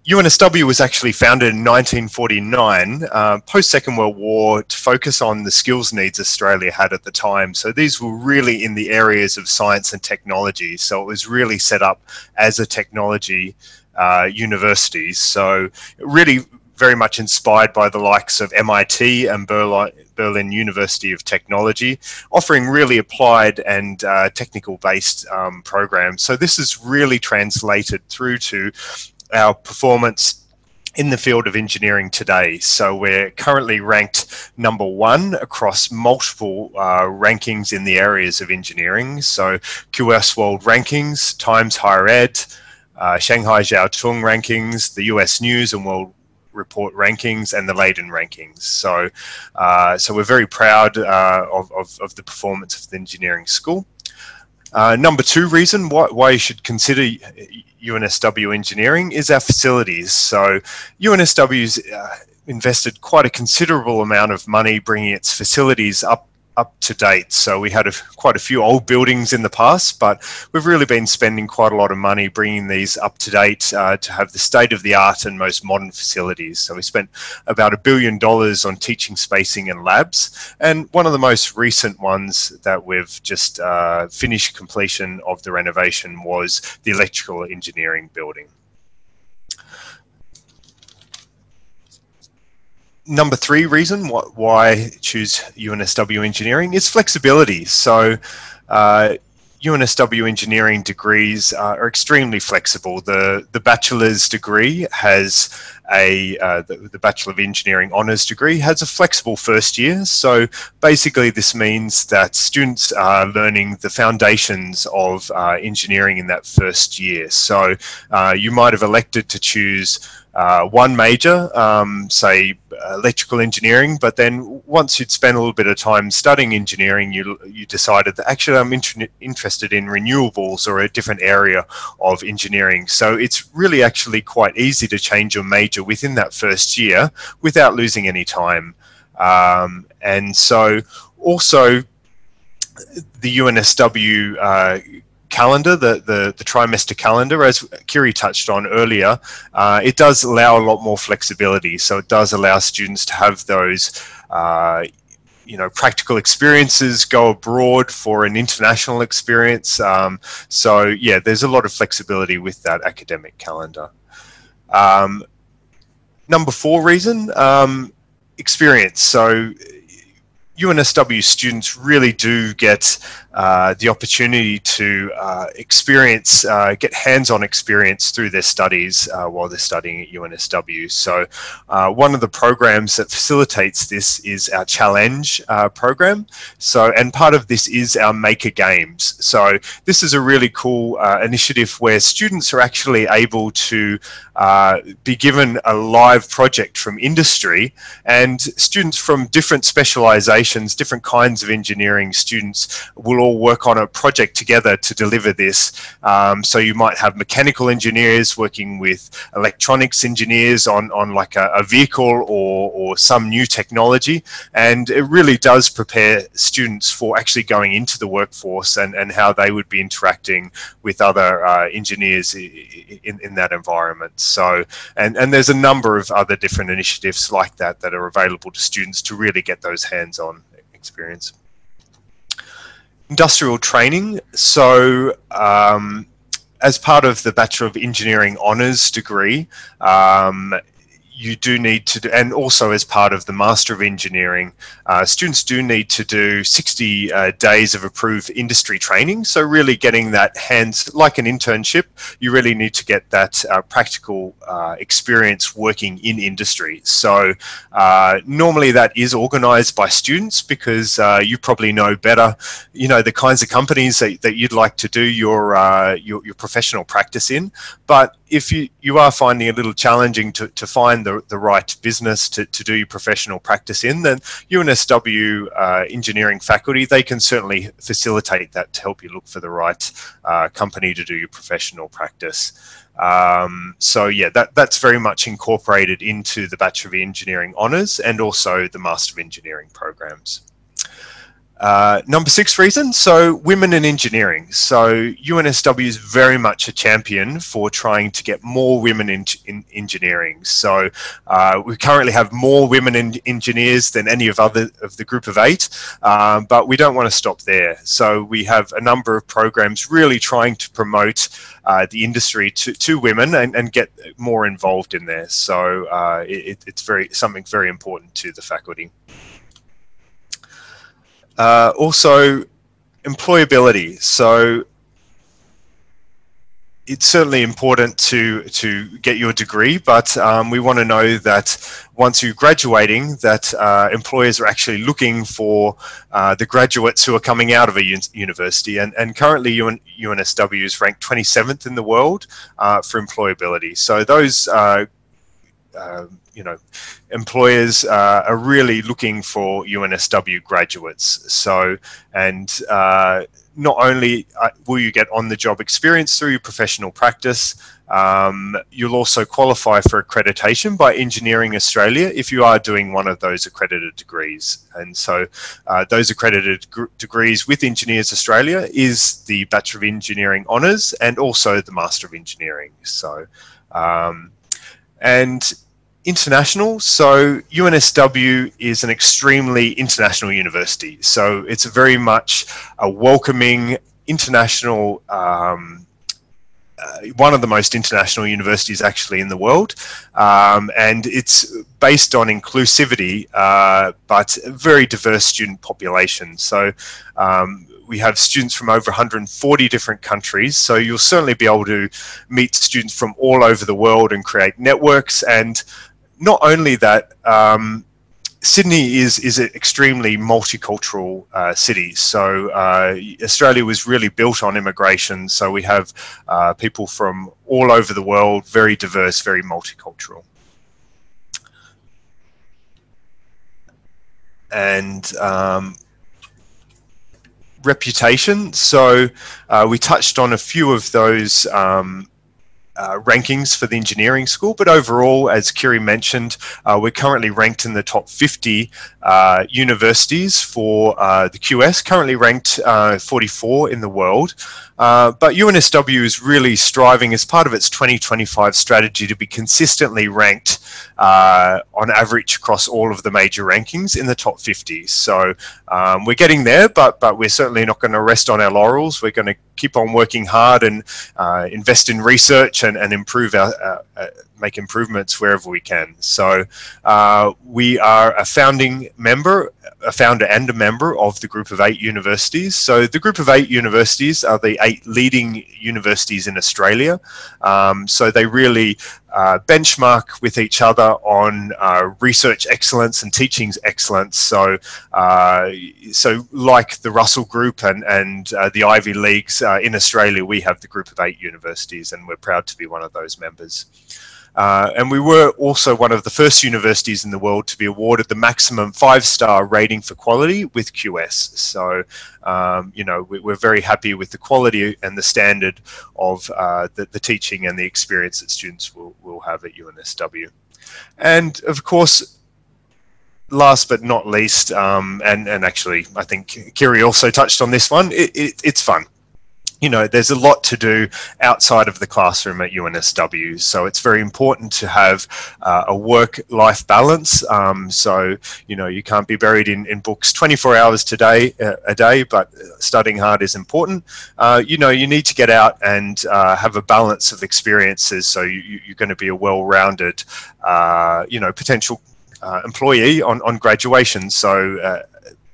UNSW was actually founded in 1949, post-Second World War, to focus on the skills needs Australia had at the time. So these were really in the areas of science and technology. So it was really set up as a technology university. So really very much inspired by the likes of MIT and Berlin University of Technology, offering really applied and technical-based programs. So this is really translated through to our performance in the field of engineering today. So we're currently ranked #1 across multiple rankings in the areas of engineering. So QS World Rankings, Times Higher Ed, Shanghai Jiaotong Rankings, the US News and World Report rankings, and the Leiden rankings. So so we're very proud of the performance of the engineering school. #2 reason why you should consider UNSW engineering is our facilities. So UNSW's invested quite a considerable amount of money bringing its facilities up to date. So we had quite a few old buildings in the past, but we've really been spending quite a lot of money bringing these up to date to have the state-of-the-art and most modern facilities. So we spent about $1 billion on teaching spacing and labs, and one of the most recent ones that we've just finished completion of the renovation was the electrical engineering building. #3 reason why choose UNSW engineering is flexibility. So UNSW engineering degrees are extremely flexible. The bachelor's degree has the Bachelor of Engineering Honours degree has a flexible first year. So basically this means that students are learning the foundations of engineering in that first year. So you might have elected to choose one major, say electrical engineering, but then once you'd spent a little bit of time studying engineering, you decided that actually I'm interested in renewables or a different area of engineering. So it's really actually quite easy to change your major within that first year without losing any time. And so also the UNSW calendar, the trimester calendar, as Kiri touched on earlier, it does allow a lot more flexibility. So it does allow students to have those practical experiences, go abroad for an international experience. So yeah, there's a lot of flexibility with that academic calendar. #4 reason experience. So UNSW students really do get the opportunity to get hands-on experience through their studies while they're studying at UNSW. So one of the programs that facilitates this is our Challenge program. So, and part of this is our Maker Games. So this is a really cool initiative where students are actually able to be given a live project from industry, and students from different specializations, different kinds of engineering students will all work on a project together to deliver this. So you might have mechanical engineers working with electronics engineers on like a vehicle or some new technology, and it really does prepare students for actually going into the workforce and how they would be interacting with other engineers in that environment. So, and there's a number of other different initiatives like that that are available to students to really get those hands-on experience. Industrial training. So as part of the Bachelor of Engineering Honours degree, you do need to do, and also as part of the Master of Engineering, students do need to do 60 days of approved industry training. So really getting that hands, like an internship, you really need to get that practical experience working in industry. So normally that is organised by students, because you probably know better, you know, the kinds of companies that you'd like to do your professional practice in. But if you are finding it a little challenging to find the right business to do your professional practice in, then UNSW engineering faculty, they can certainly facilitate that to help you look for the right company to do your professional practice. So yeah, that's very much incorporated into the Bachelor of Engineering Honours and also the Master of Engineering programs. Number 6 reason, so women in engineering. So UNSW is very much a champion for trying to get more women in engineering. So we currently have more women engineers than any of the group of 8, but we don't want to stop there. So we have a number of programs really trying to promote the industry to women and get more involved in there. So it's something very important to the faculty. Also, employability. So it's certainly important to get your degree, but we want to know that once you're graduating, that employers are actually looking for the graduates who are coming out of a university. And currently UNSW is ranked 27th in the world for employability. So those you know, employers are really looking for UNSW graduates. So, and not only will you get on-the-job experience through your professional practice, you'll also qualify for accreditation by Engineering Australia if you are doing one of those accredited degrees. And so those accredited degrees with Engineers Australia is the Bachelor of Engineering Honours and also the Master of Engineering. So, and international. So UNSW is an extremely international university. So it's very much a welcoming international, one of the most international universities actually in the world. And it's based on inclusivity, but a very diverse student population. So we have students from over 140 different countries, so you'll certainly be able to meet students from all over the world and create networks. And not only that, Sydney is an extremely multicultural city. So Australia was really built on immigration. So we have people from all over the world, very diverse, very multicultural. And reputation. So we touched on a few of those rankings for the engineering school, but overall, as Kiri mentioned, we're currently ranked in the top 50 universities for the QS, currently ranked 44 in the world. But UNSW is really striving as part of its 2025 strategy to be consistently ranked on average across all of the major rankings in the top 50. So we're getting there, but we're certainly not going to rest on our laurels. We're going to keep on working hard and invest in research and improve our make improvements wherever we can. So we are a founder and a member of the Group of 8 universities. So the Group of 8 universities are the 8 leading universities in Australia. So they really benchmark with each other on research excellence and teaching excellence. So like the Russell Group and the Ivy Leagues in Australia, we have the Group of 8 universities, and we're proud to be one of those members. And we were also one of the first universities in the world to be awarded the maximum 5-star rating for quality with QS. So, you know, we're very happy with the quality and the standard of the teaching and the experience that students will have at UNSW. And of course, last but not least, and actually I think Kiri also touched on this one, it's fun. You know, there's a lot to do outside of the classroom at UNSW, so it's very important to have a work-life balance. So, you know, you can't be buried in books 24 hours a day, but studying hard is important. You know, you need to get out and have a balance of experiences, so you're going to be a well-rounded, you know, potential employee on graduation. So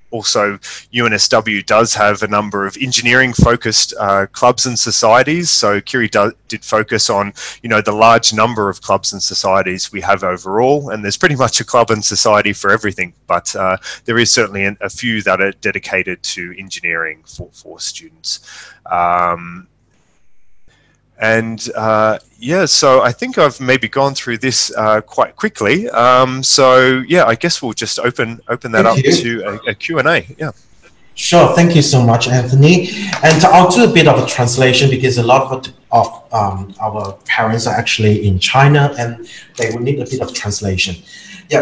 also, UNSW does have a number of engineering-focused clubs and societies. So Kiri did focus on, you know, the large number of clubs and societies we have overall, and there's pretty much a club and society for everything. But there is certainly a few that are dedicated to engineering for students. Yeah, so I think I've maybe gone through this quite quickly. So yeah, I guess we'll just open that up to a Q&A. Yeah. Sure, thank you so much, Anthony. And I'll do a bit of a translation because a lot of our parents are actually in China and they will need a bit of translation.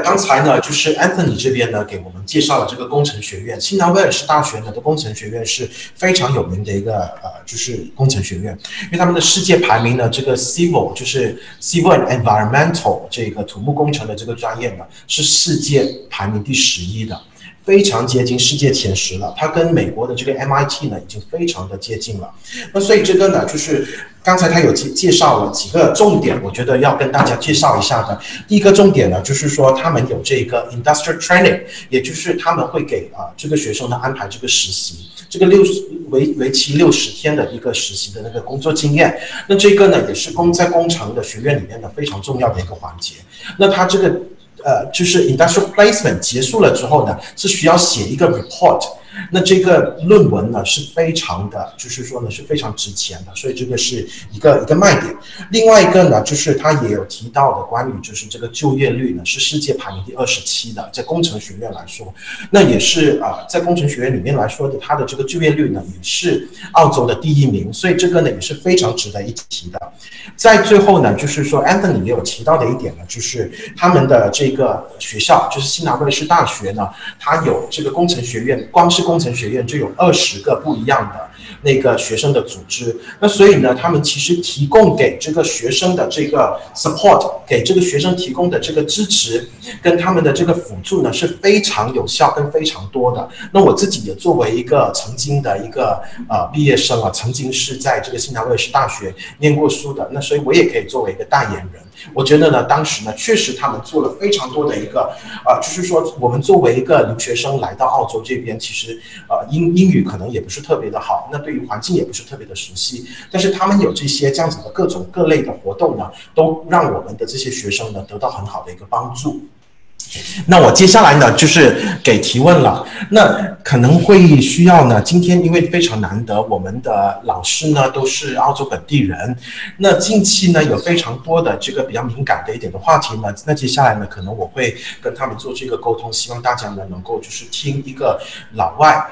刚才呢，就是 Anthony 这边呢给我们介绍了这个工程学院，新南威尔士大学呢的工程学院是非常有名的一个就是工程学院，因为他们的世界排名呢，这个 Civil 就是 Civil and Environmental 这个土木工程的这个专业呢是世界排名第11的。非常接近世界前10了，它跟美国的这个 MIT 呢已经非常的接近了。那所以这个呢，就是刚才他有介绍了几个重点，我觉得要跟大家介绍一下的。第一个重点呢，就是说他们有这个 industrial training， 也就是他们会给这个学生呢安排这个实习，这个为期60天的一个实习的那个工作经验。那这个呢也是在工程的学院里面呢非常重要的一个环节。那它这个就是 industrial placement 结束了之后呢，是需要写一个 report。那这个论文呢是非常的，就是说呢是非常值钱的，所以这个是一个卖点。另外一个呢，就是他也有提到的关于就是这个就业率呢是世界排名第27的，在工程学院来说，那也是在工程学院里面来说的，它的这个就业率呢也是澳洲的第1名，所以这个呢也是非常值得一提的。在最后呢，就是说 Anthony 也有提到的一点呢，就是他们的这个学校，就是新南威尔士大学呢，它有这个工程学院，光是工程学院就有20个不一样的那个学生的组织，那所以呢，他们其实提供给这个学生的这个 support， 给这个学生提供的这个支持跟他们的这个辅助呢是非常有效跟非常多的。那我自己也作为一个曾经的一个毕业生曾经是在这个新南威尔士大学念过书的，那所以我也可以作为一个代言人。我觉得呢，当时呢，确实他们做了非常多的一个就是说我们作为一个留学生来到澳洲这边，其实英语可能也不是特别的好，那对于环境也不是特别的熟悉，但是他们有这些这样子的各类的活动呢，都让我们的这些学生呢得到很好的一个帮助。那我接下来呢就是给提问了，那可能会需要呢，今天因为非常难得，我们的老师呢都是澳洲本地人，那近期呢有非常多的这个比较敏感的一点的话题呢，那接下来呢可能我会跟他们做这个沟通，希望大家呢能够就是听一个老外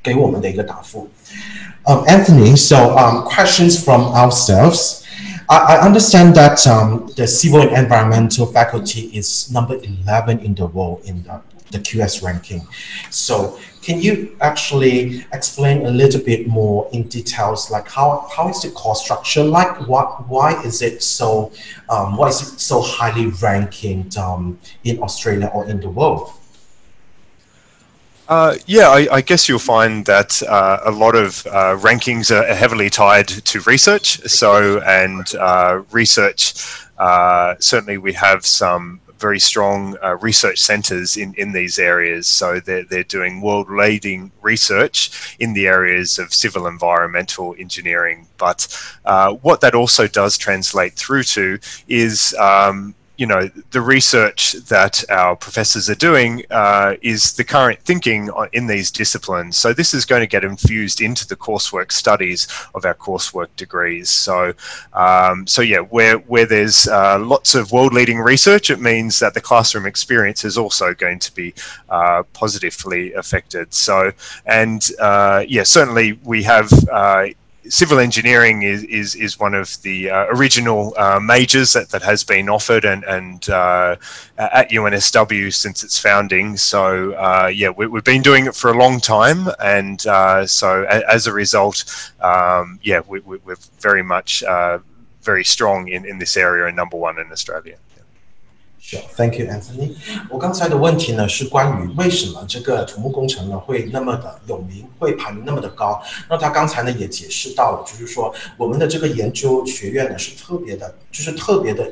给我们的一个答复。Anthony, so questions from ourselves. I understand that the civil and environmental faculty is number 11 in the world in the QS ranking. So can you actually explain a little bit more in details, like how is the course structure like? Why is it so highly ranked in Australia or in the world? Yeah, I guess you'll find that a lot of rankings are heavily tied to research. So, and research, certainly we have some very strong research centres in these areas. So they're doing world-leading research in the areas of civil environmental engineering. But what that also does translate through to is you know, the research that our professors are doing is the current thinking in these disciplines. So this is going to get infused into the coursework studies of our coursework degrees. So, so yeah, where there's lots of world-leading research, it means that the classroom experience is also going to be positively affected. So, and yeah, certainly we have civil engineering is one of the original majors that has been offered and at UNSW since its founding. So yeah, we've been doing it for a long time, and so as a result, yeah, we're very much very strong in this area and #1 in Australia. Sure, thank you, Anthony. 我刚才的问题呢是关于为什么这个土木工程呢会那么的有名，会排名那么的高。那他刚才呢也解释到了，就是说我们的这个研究学院呢是特别的，就是特别的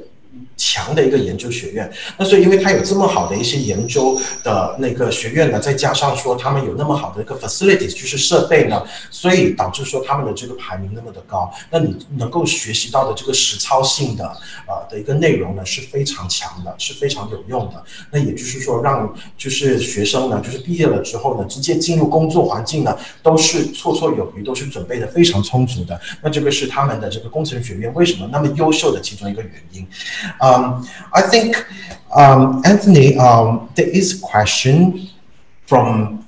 强的一个研究学院。那所以因为它有这么好的一些研究的那个学院呢，再加上说他们有那么好的一个 facilities 就是设备呢，所以导致说他们的这个排名那么的高。那你能够学习到的这个实操性的的一个内容呢是非常强的，是非常有用的。那也就是说让就是学生呢就是毕业了之后呢直接进入工作环境呢都是绰绰有余，都是准备的非常充足的。那这个是他们的这个工程学院为什么那么优秀的其中一个原因。I think, Anthony, there is a question from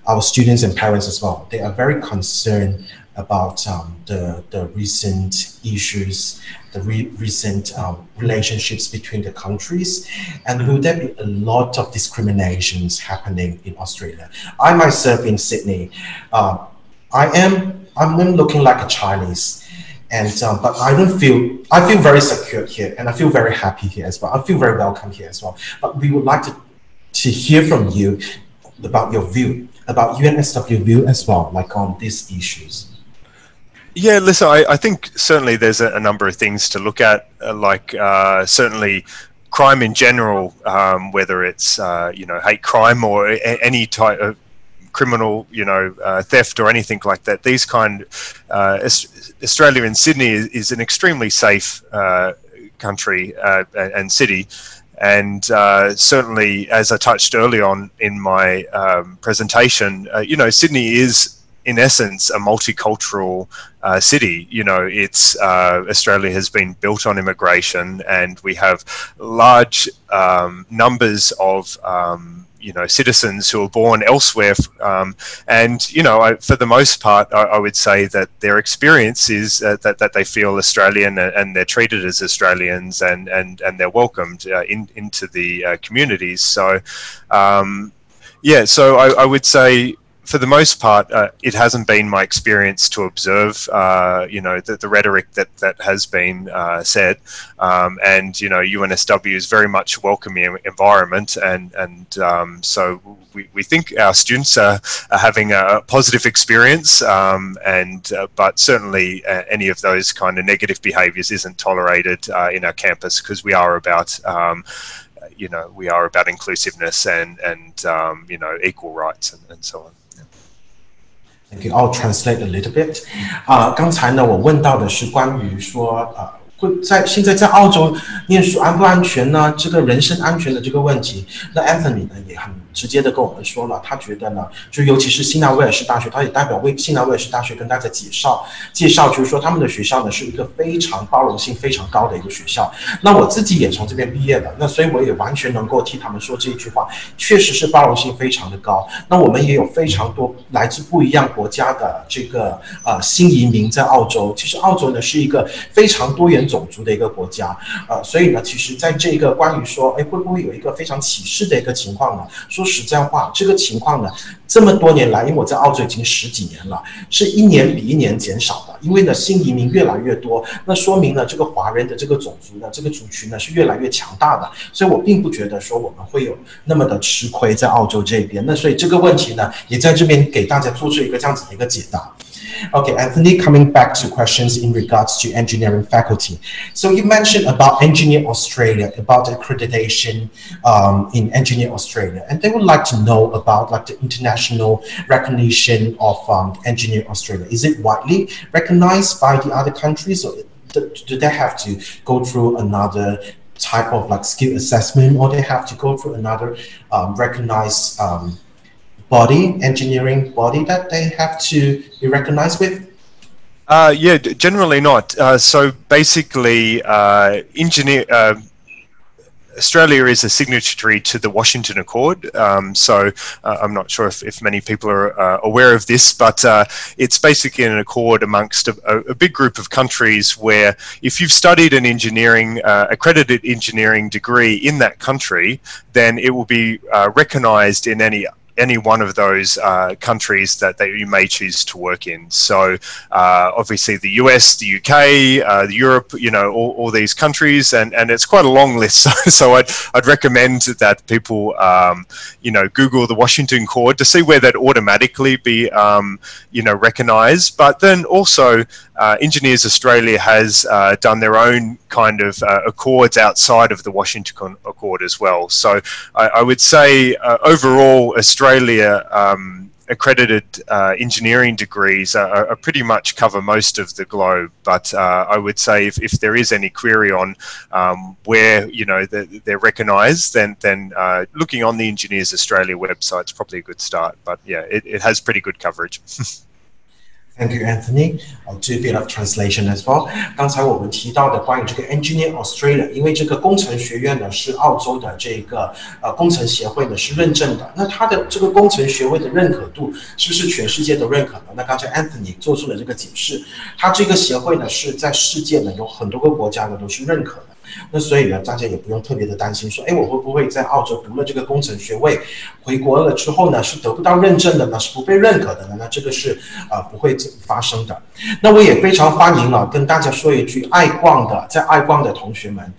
our students and parents as well. They are very concerned about the recent issues, the recent relationships between the countries, and will there be a lot of discriminations happening in Australia? I myself in Sydney, I'm looking like a Chinese. And but I feel very secure here, and I feel very happy here as well. I feel very welcome here as well. But we would like to hear from you about your view, about UNSW view as well, like on these issues. Yeah, listen, I think certainly there's a number of things to look at, like certainly crime in general, whether it's you know, hate crime or any type of criminal, you know, theft or anything like that. These kind, Australia and Sydney is an extremely safe country and city, and certainly, as I touched early on in my presentation, you know, Sydney is in essence a multicultural city. You know, it's Australia has been built on immigration, and we have large numbers of you know, citizens who are born elsewhere, and you know, for the most part, I would say that their experience is that they feel Australian and they're treated as Australians, and they're welcomed into the communities. So, yeah, so I would say, for the most part, it hasn't been my experience to observe, you know, the rhetoric that has been said, and you know, UNSW is very much a welcoming environment, and so we think our students are having a positive experience, and but certainly any of those kind of negative behaviours isn't tolerated in our campus, because we are about you know, we are about inclusiveness and you know, equal rights and so on. Thank you. I'll translate a little bit. 刚才呢，我问到的是关于说，会现在在澳洲念书安不安全呢？这个人身安全的这个问题，那 Anthony 呢也很直接的跟我们说了，他觉得呢，就尤其是新南威尔士大学，他也代表为新南威尔士大学跟大家介绍，就是说他们的学校呢是一个非常包容性非常高的一个学校。那我自己也从这边毕业的，那所以我也完全能够替他们说这一句话，确实是包容性非常的高。那我们也有非常多来自不一样国家的这个新移民在澳洲。其实澳洲呢是一个非常多元元种族的一个国家，所以呢，其实在这个关于说，会不会有一个非常歧视的一个情况呢？说实在话，这个情况呢，这么多年来，因为我在澳洲已经10几年了，是一年比一年减少的。因为呢，新移民越来越多，那说明呢，这个华人的这个种族呢，这个族群呢是越来越强大的。所以我并不觉得说我们会有那么的吃亏在澳洲这边。那所以这个问题呢，也在这边给大家做出一个这样子的一个解答。Okay, Anthony, coming back to questions in regards to engineering faculty. So you mentioned about Engineer Australia, about accreditation in Engineer Australia, and they would like to know about like the international recognition of Engineer Australia. Is it widely recognized by the other countries, or do they have to go through another type of like skill assessment, or they have to go through another recognized body, engineering body that they have to be recognized with? Yeah, generally not. So basically, Australia is a signatory to the Washington Accord. So I'm not sure if many people are aware of this, but it's basically an accord amongst a big group of countries where if you've studied an engineering, accredited engineering degree in that country, then it will be recognized in any one of those countries that you may choose to work in. So obviously the US, the UK, Europe, you know, all these countries, and it's quite a long list. So I'd recommend that people, you know, Google the Washington Accord to see where that automatically be, you know, recognized. But then also Engineers Australia has done their own kind of accords outside of the Washington Accord as well. So I would say overall Australia accredited engineering degrees are pretty much cover most of the globe. But I would say if there is any query on where, you know, they're recognised, then looking on the Engineers Australia website is probably a good start. But yeah, it has pretty good coverage. Thank you, Anthony. I'll do a bit of translation as well. 刚才我们提到的关于这个 Engineer Australia， 因为这个工程学院呢是澳洲的这个工程协会呢是认证的，那它的这个工程学位的认可度是不是全世界都认可呢？那刚才 Anthony 做出了这个解释，它这个协会呢是在世界呢有很多个国家呢都是认可的。那所以呢，大家也不用特别的担心说，我会不会在澳洲读了这个工程学位，回国了之后呢是得不到认证的呢，是不被认可的呢？那这个是不会发生的。那我也非常欢迎了，跟大家说一句，在爱逛的同学们，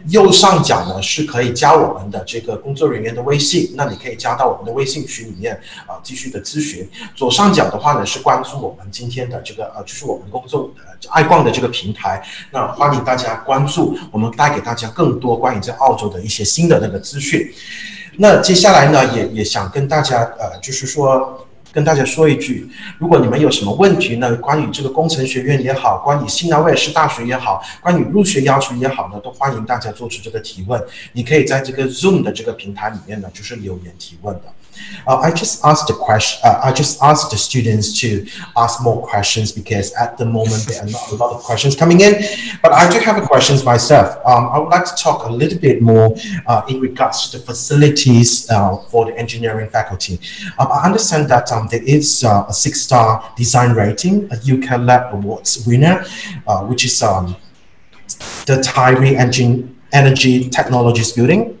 右上角呢是可以加我们的这个工作人员的微信，那你可以加到我们的微信群里面继续的咨询。左上角的话呢是关注我们今天的这个就是我们工作爱逛的这个平台，那欢迎大家关注。我们带给大家更多关于在澳洲的一些新的那个资讯。那接下来呢，也想跟大家就是说跟大家说一句，如果你们有什么问题呢，关于这个工程学院也好，关于新南威尔士大学也好，关于入学要求也好呢，都欢迎大家做出这个提问。你可以在这个 Zoom 的这个平台里面呢，就是留言提问的。I just asked the students to ask more questions because at the moment there are not a lot of questions coming in. But I do have a questions myself. I would like to talk a little bit more in regards to the facilities for the engineering faculty. I understand that there is a 6-star design rating, a UK Lab Awards winner, which is the Tyree Energy Technologies building.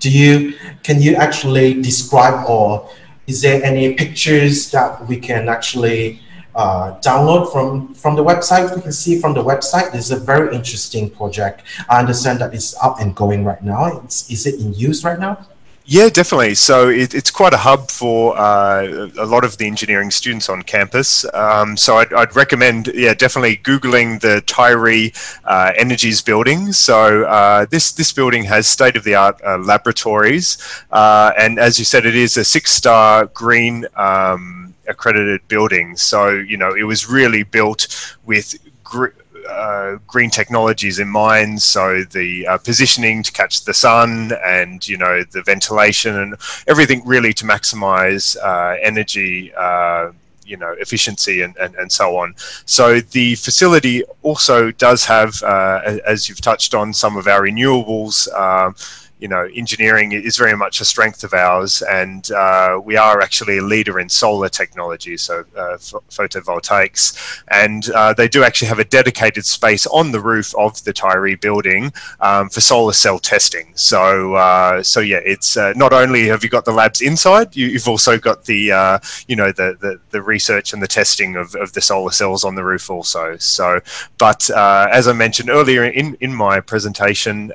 Can you actually describe, or is there any pictures that we can actually download from the website? We can see from the website. This is a very interesting project. I understand that it's up and going right now. Is it in use right now? Yeah, definitely. So it's quite a hub for a lot of the engineering students on campus. So I'd recommend, definitely Googling the Tyree Energies building. So this building has state-of-the-art laboratories. And as you said, it is a 6-star green accredited building. So, you know, it was really built with green technologies in mind, so the positioning to catch the sun, and you know, the ventilation and everything, really to maximize energy you know, efficiency and so on. So the facility also does have, as you've touched on, some of our renewables engineering is very much a strength of ours, and we are actually a leader in solar technology, so photovoltaics, and they do actually have a dedicated space on the roof of the Tyree building for solar cell testing. So yeah, it's not only have you got the labs inside, you've also got the the research and the testing of the solar cells on the roof also. So, but as I mentioned earlier in my presentation,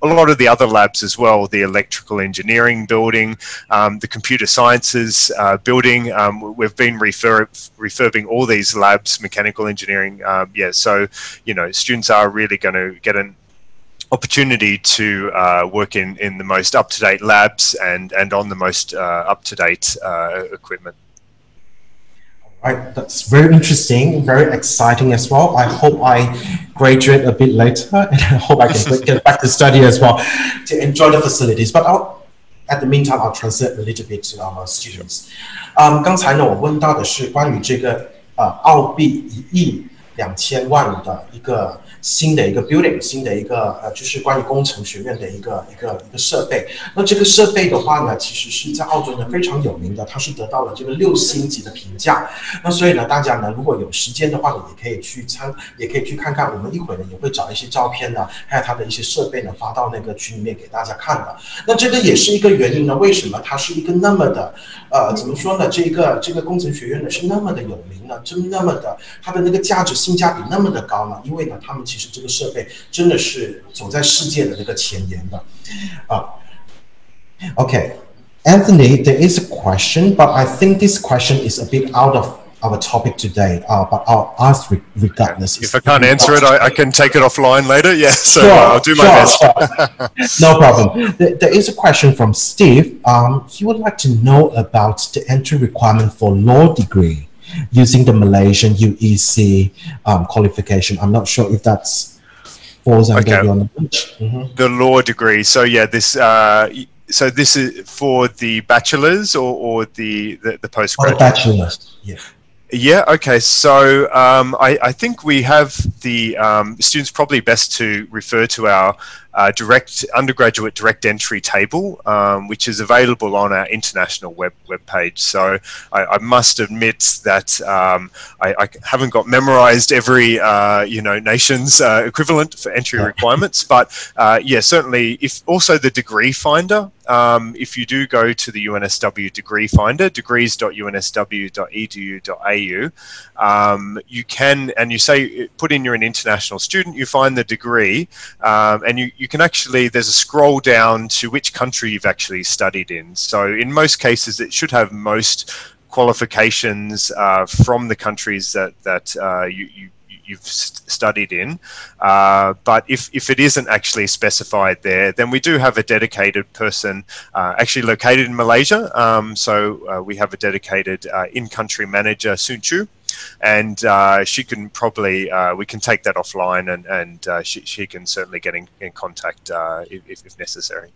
a lot of the other labs as well, the electrical engineering building, the computer sciences building, we've been refurbing all these labs, mechanical engineering, yeah, so, students are really going to get an opportunity to work in the most up-to-date labs and on the most up-to-date equipment. Right, that's very interesting, very exciting as well. I hope I graduate a bit later, and I hope I can get back to study as well to enjoy the facilities. But at the meantime, I'll translate a little bit to our students. 刚才呢，我问到的是关于这个澳币1亿2千万的一个新的一个 building， 新的一个就是关于工程学院的一个设备。那这个设备的话呢，其实是在澳洲呢非常有名的，它是得到了这个6星级的评价。那所以呢，大家呢如果有时间的话呢，也可以去看看。我们一会呢也会找一些照片呢，还有它的一些设备呢发到那个群里面给大家看的。那这个也是一个原因呢，为什么它是一个那么的怎么说呢？这个工程学院呢是那么的有名呢，那么的它的那个价值性价比那么的高呢？因为呢，他们其实这个设备真的是走在世界的这个前沿的Okay, Anthony, there is a question, but I think this question is a bit out of our topic today. But I'll ask regardless. If I can't answer it, I can take it offline later. Yeah, so sure, I'll do my best. Sure. No problem. There is a question from Steve. He would like to know about the entry requirement for law degree using the Malaysian UEC qualification. I'm not sure if that's falls under your knowledge. The law degree. So yeah, this is for the bachelor's or the postgraduate. For the bachelor's, yeah. Yeah, okay. So I think we have the students probably best to refer to our undergraduate direct entry table, which is available on our international web page. So I must admit that I haven't got memorized every nation's equivalent for entry requirements, but yeah, certainly if also the degree finder. If you do go to the UNSW degree finder, degrees.unsw.edu.au, you can, and you say, put in you're an international student, you find the degree, and you can actually, there's a scroll down to which country you've actually studied in. So in most cases, it should have most qualifications from the countries that you've studied in, but if it isn't actually specified there, then we do have a dedicated person actually located in Malaysia. So we have a dedicated in-country manager, Sun Chu, and she can probably, we can take that offline, and she can certainly get in contact if necessary.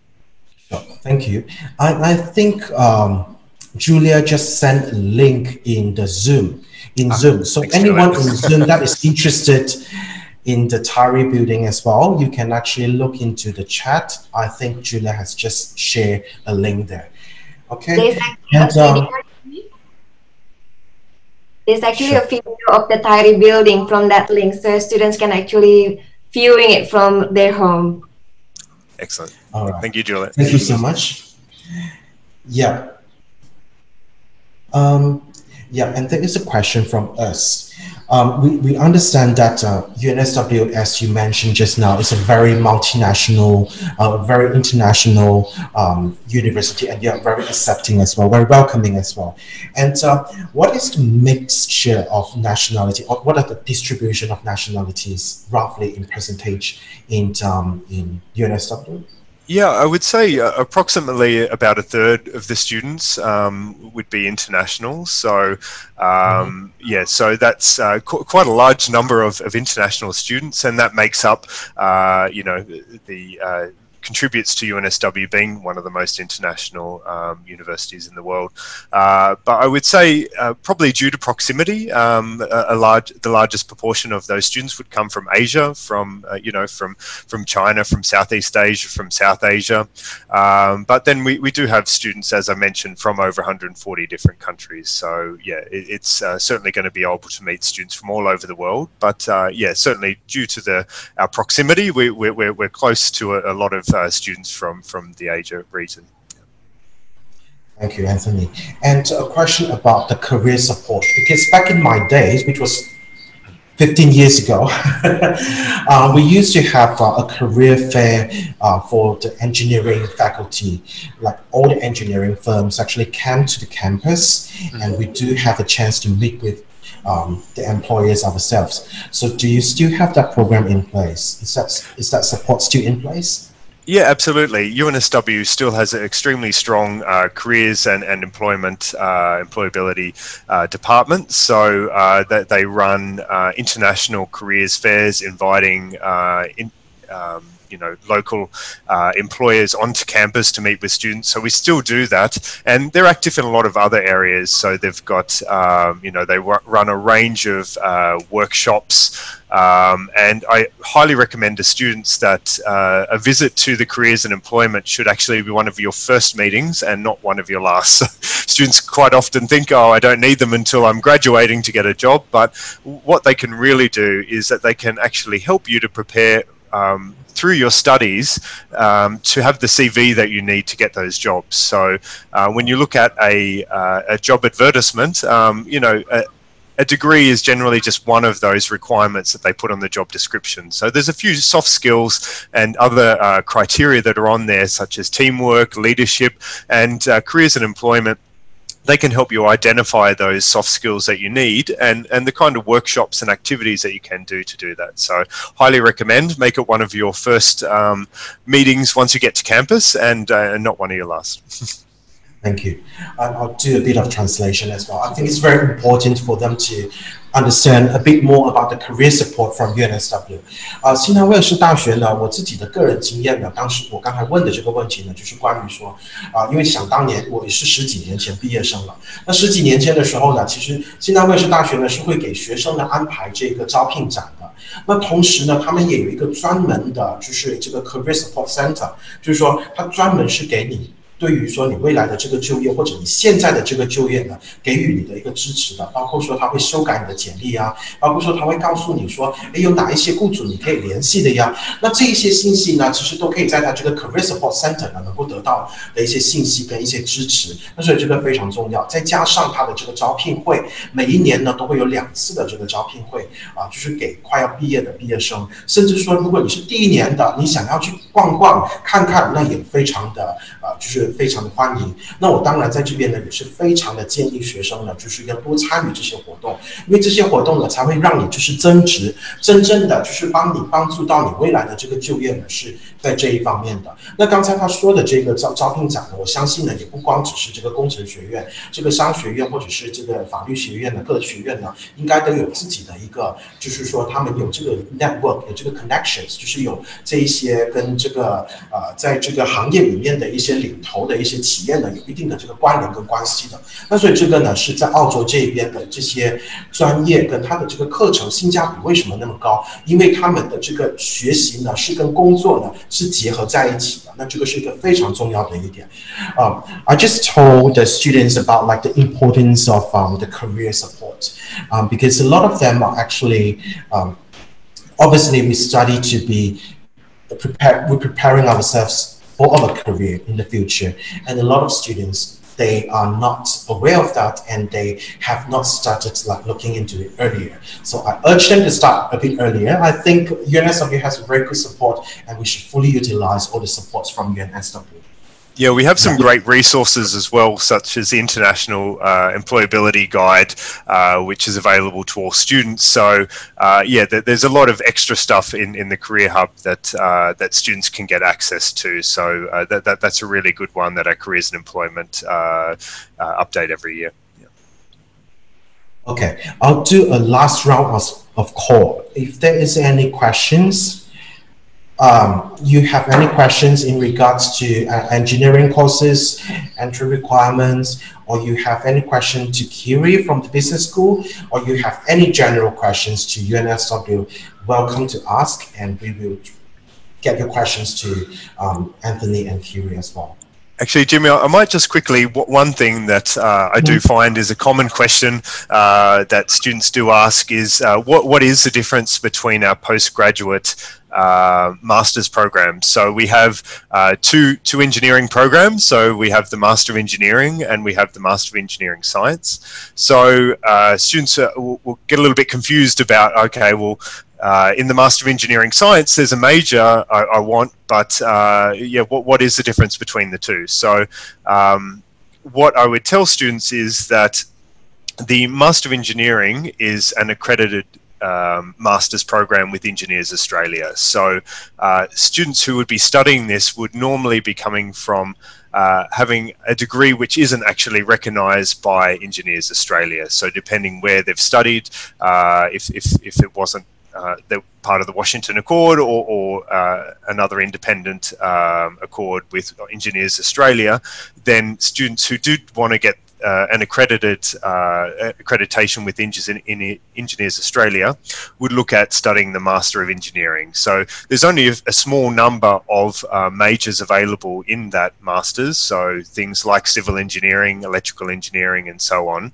Thank you. I think Julia just sent a link in the Zoom. So anyone in Zoom that is interested in the Tyree building as well, you can actually look into the chat. I think Julia has just shared a link there. Okay. There's actually a video of the Tyree building from that link, so students can actually viewing it from their home. Excellent. All right. Thank you, Julia. Thank you so much. Yeah. Yeah, and there is a question from us. We understand that UNSW, as you mentioned just now, is a very multinational, very international university, and you're very accepting as well, very welcoming as well. And what is the mixture of nationality, or what are the distribution of nationalities roughly in percentage in UNSW? Yeah, I would say approximately about a third of the students would be international. So, yeah, so that's quite a large number of international students, and that makes up, the contributes to UNSW being one of the most international universities in the world. But I would say probably due to proximity, the largest proportion of those students would come from Asia, from China, from Southeast Asia, from South Asia. But then we do have students, as I mentioned, from over 140 different countries. So yeah, it's certainly going to be able to meet students from all over the world. But yeah, certainly due to our proximity, we're close to a lot of students from the Asia region. Thank you, Anthony. And a question about the career support, because back in my days, which was 15 years ago, we used to have a career fair for the engineering faculty. Like all the engineering firms actually came to the campus, and we do have a chance to meet with the employers ourselves. So do you still have that program in place? Is that support still in place? Yeah, absolutely. UNSW still has an extremely strong careers and employability department. So they run international careers fairs, inviting local employers onto campus to meet with students. So we still do that, and they're active in a lot of other areas. So they've got, they run a range of workshops, and I highly recommend to students that a visit to the careers and employment should actually be one of your first meetings and not one of your last. Students quite often think, oh, I don't need them until I'm graduating to get a job, but what they can really do is that they can actually help you to prepare through your studies to have the CV that you need to get those jobs. So when you look at a job advertisement, a degree is generally just one of those requirements that they put on the job description. So there's a few soft skills and other criteria that are on there, such as teamwork, leadership, and careers and employment. They can help you identify those soft skills that you need and the kind of workshops and activities that you can do to do that. So highly recommend, make it one of your first meetings once you get to campus and not one of your last. Thank you. I'll do a bit of translation as well. I think it's very important for them to understand a bit more about the career support from UNSW. 新南威尔士大学呢，我自己的个人经验呢，当时我刚才问的这个问题呢，就是关于说，因为想当年我也是10几年前毕业生了，那10几年前的时候呢，其实新南威尔士大学呢是会给学生呢安排这个招聘展的。那同时呢，他们也有一个专门的，就是这个 Career Support Center， 就是说它专门是给你。对于说你未来的这个就业或者你现在的这个就业呢，给予你的一个支持的，包括说他会修改你的简历啊，包括说他会告诉你说，有哪一些雇主你可以联系的呀。那这一些信息呢，其实都可以在他这个 Career Support Center 呢能够得到的一些信息跟一些支持。那所以这个非常重要。再加上他的这个招聘会，每一年呢都会有2次的这个招聘会就是给快要毕业的毕业生，甚至说如果你是第1年的，你想要去逛逛看看，那也非常的就是非常的欢迎。那我当然在这边呢也是非常的建议学生呢，就是要多参与这些活动，因为这些活动呢才会让你就是增值，真正的就是帮助到你未来的这个就业呢是在这一方面的。那刚才他说的这个招聘展呢，我相信呢也不光只是这个工程学院、这个商学院或者是这个法律学院的各学院呢，应该都有自己的一个，就是说他们有这个 network， 有这个 connections， 就是有这一些跟这个在这个行业里面的一些领头的一些企业呢有一定的这个关联跟关系的。那所以这个呢是在澳洲这边的这些专业跟他的这个课程性价比为什么那么高？因为他们的这个学习呢是跟工作呢是结合在一起的。那这个是一个非常重要的一点。I just told the students about like the importance of the career support because a lot of them are actually obviously we study to be we're preparing ourselves for our career in the future, and a lot of students they are not aware of that and they have not started like looking into it earlier. So I urge them to start a bit earlier. I think UNSW has very good support and we should fully utilize all the supports from UNSW. Yeah, we have some great resources as well, such as the International Employability Guide, which is available to all students. So, yeah, there's a lot of extra stuff in the Career Hub that students can get access to. So that's a really good one that our Careers and Employment update every year. Yeah. Okay, I'll do a last round of call. If there is any questions, you have any questions in regards to engineering courses, entry requirements, or you have any question to query from the business school, or you have any general questions to UNSW, welcome to ask, and we will get your questions to Anthony and Kiri as well. Actually, Jimmy, I might just quickly, one thing that I do find is a common question that students do ask is, what is the difference between our postgraduate master's programs? So we have two engineering programs. So we have the Master of Engineering and we have the Master of Engineering Science. So students will get a little bit confused about, okay, well, in the Master of Engineering Science, there's a major I want, but yeah, what is the difference between the two? So what I would tell students is that the Master of Engineering is an accredited master's program with Engineers Australia. So students who would be studying this would normally be coming from having a degree which isn't actually recognised by Engineers Australia. So depending where they've studied, if it wasn't they're part of the Washington Accord or another independent accord with Engineers Australia, then students who do want to get an accredited accreditation with Engineers Australia would look at studying the Master of Engineering. So there's only a small number of majors available in that Masters, so things like civil engineering, electrical engineering, and so on.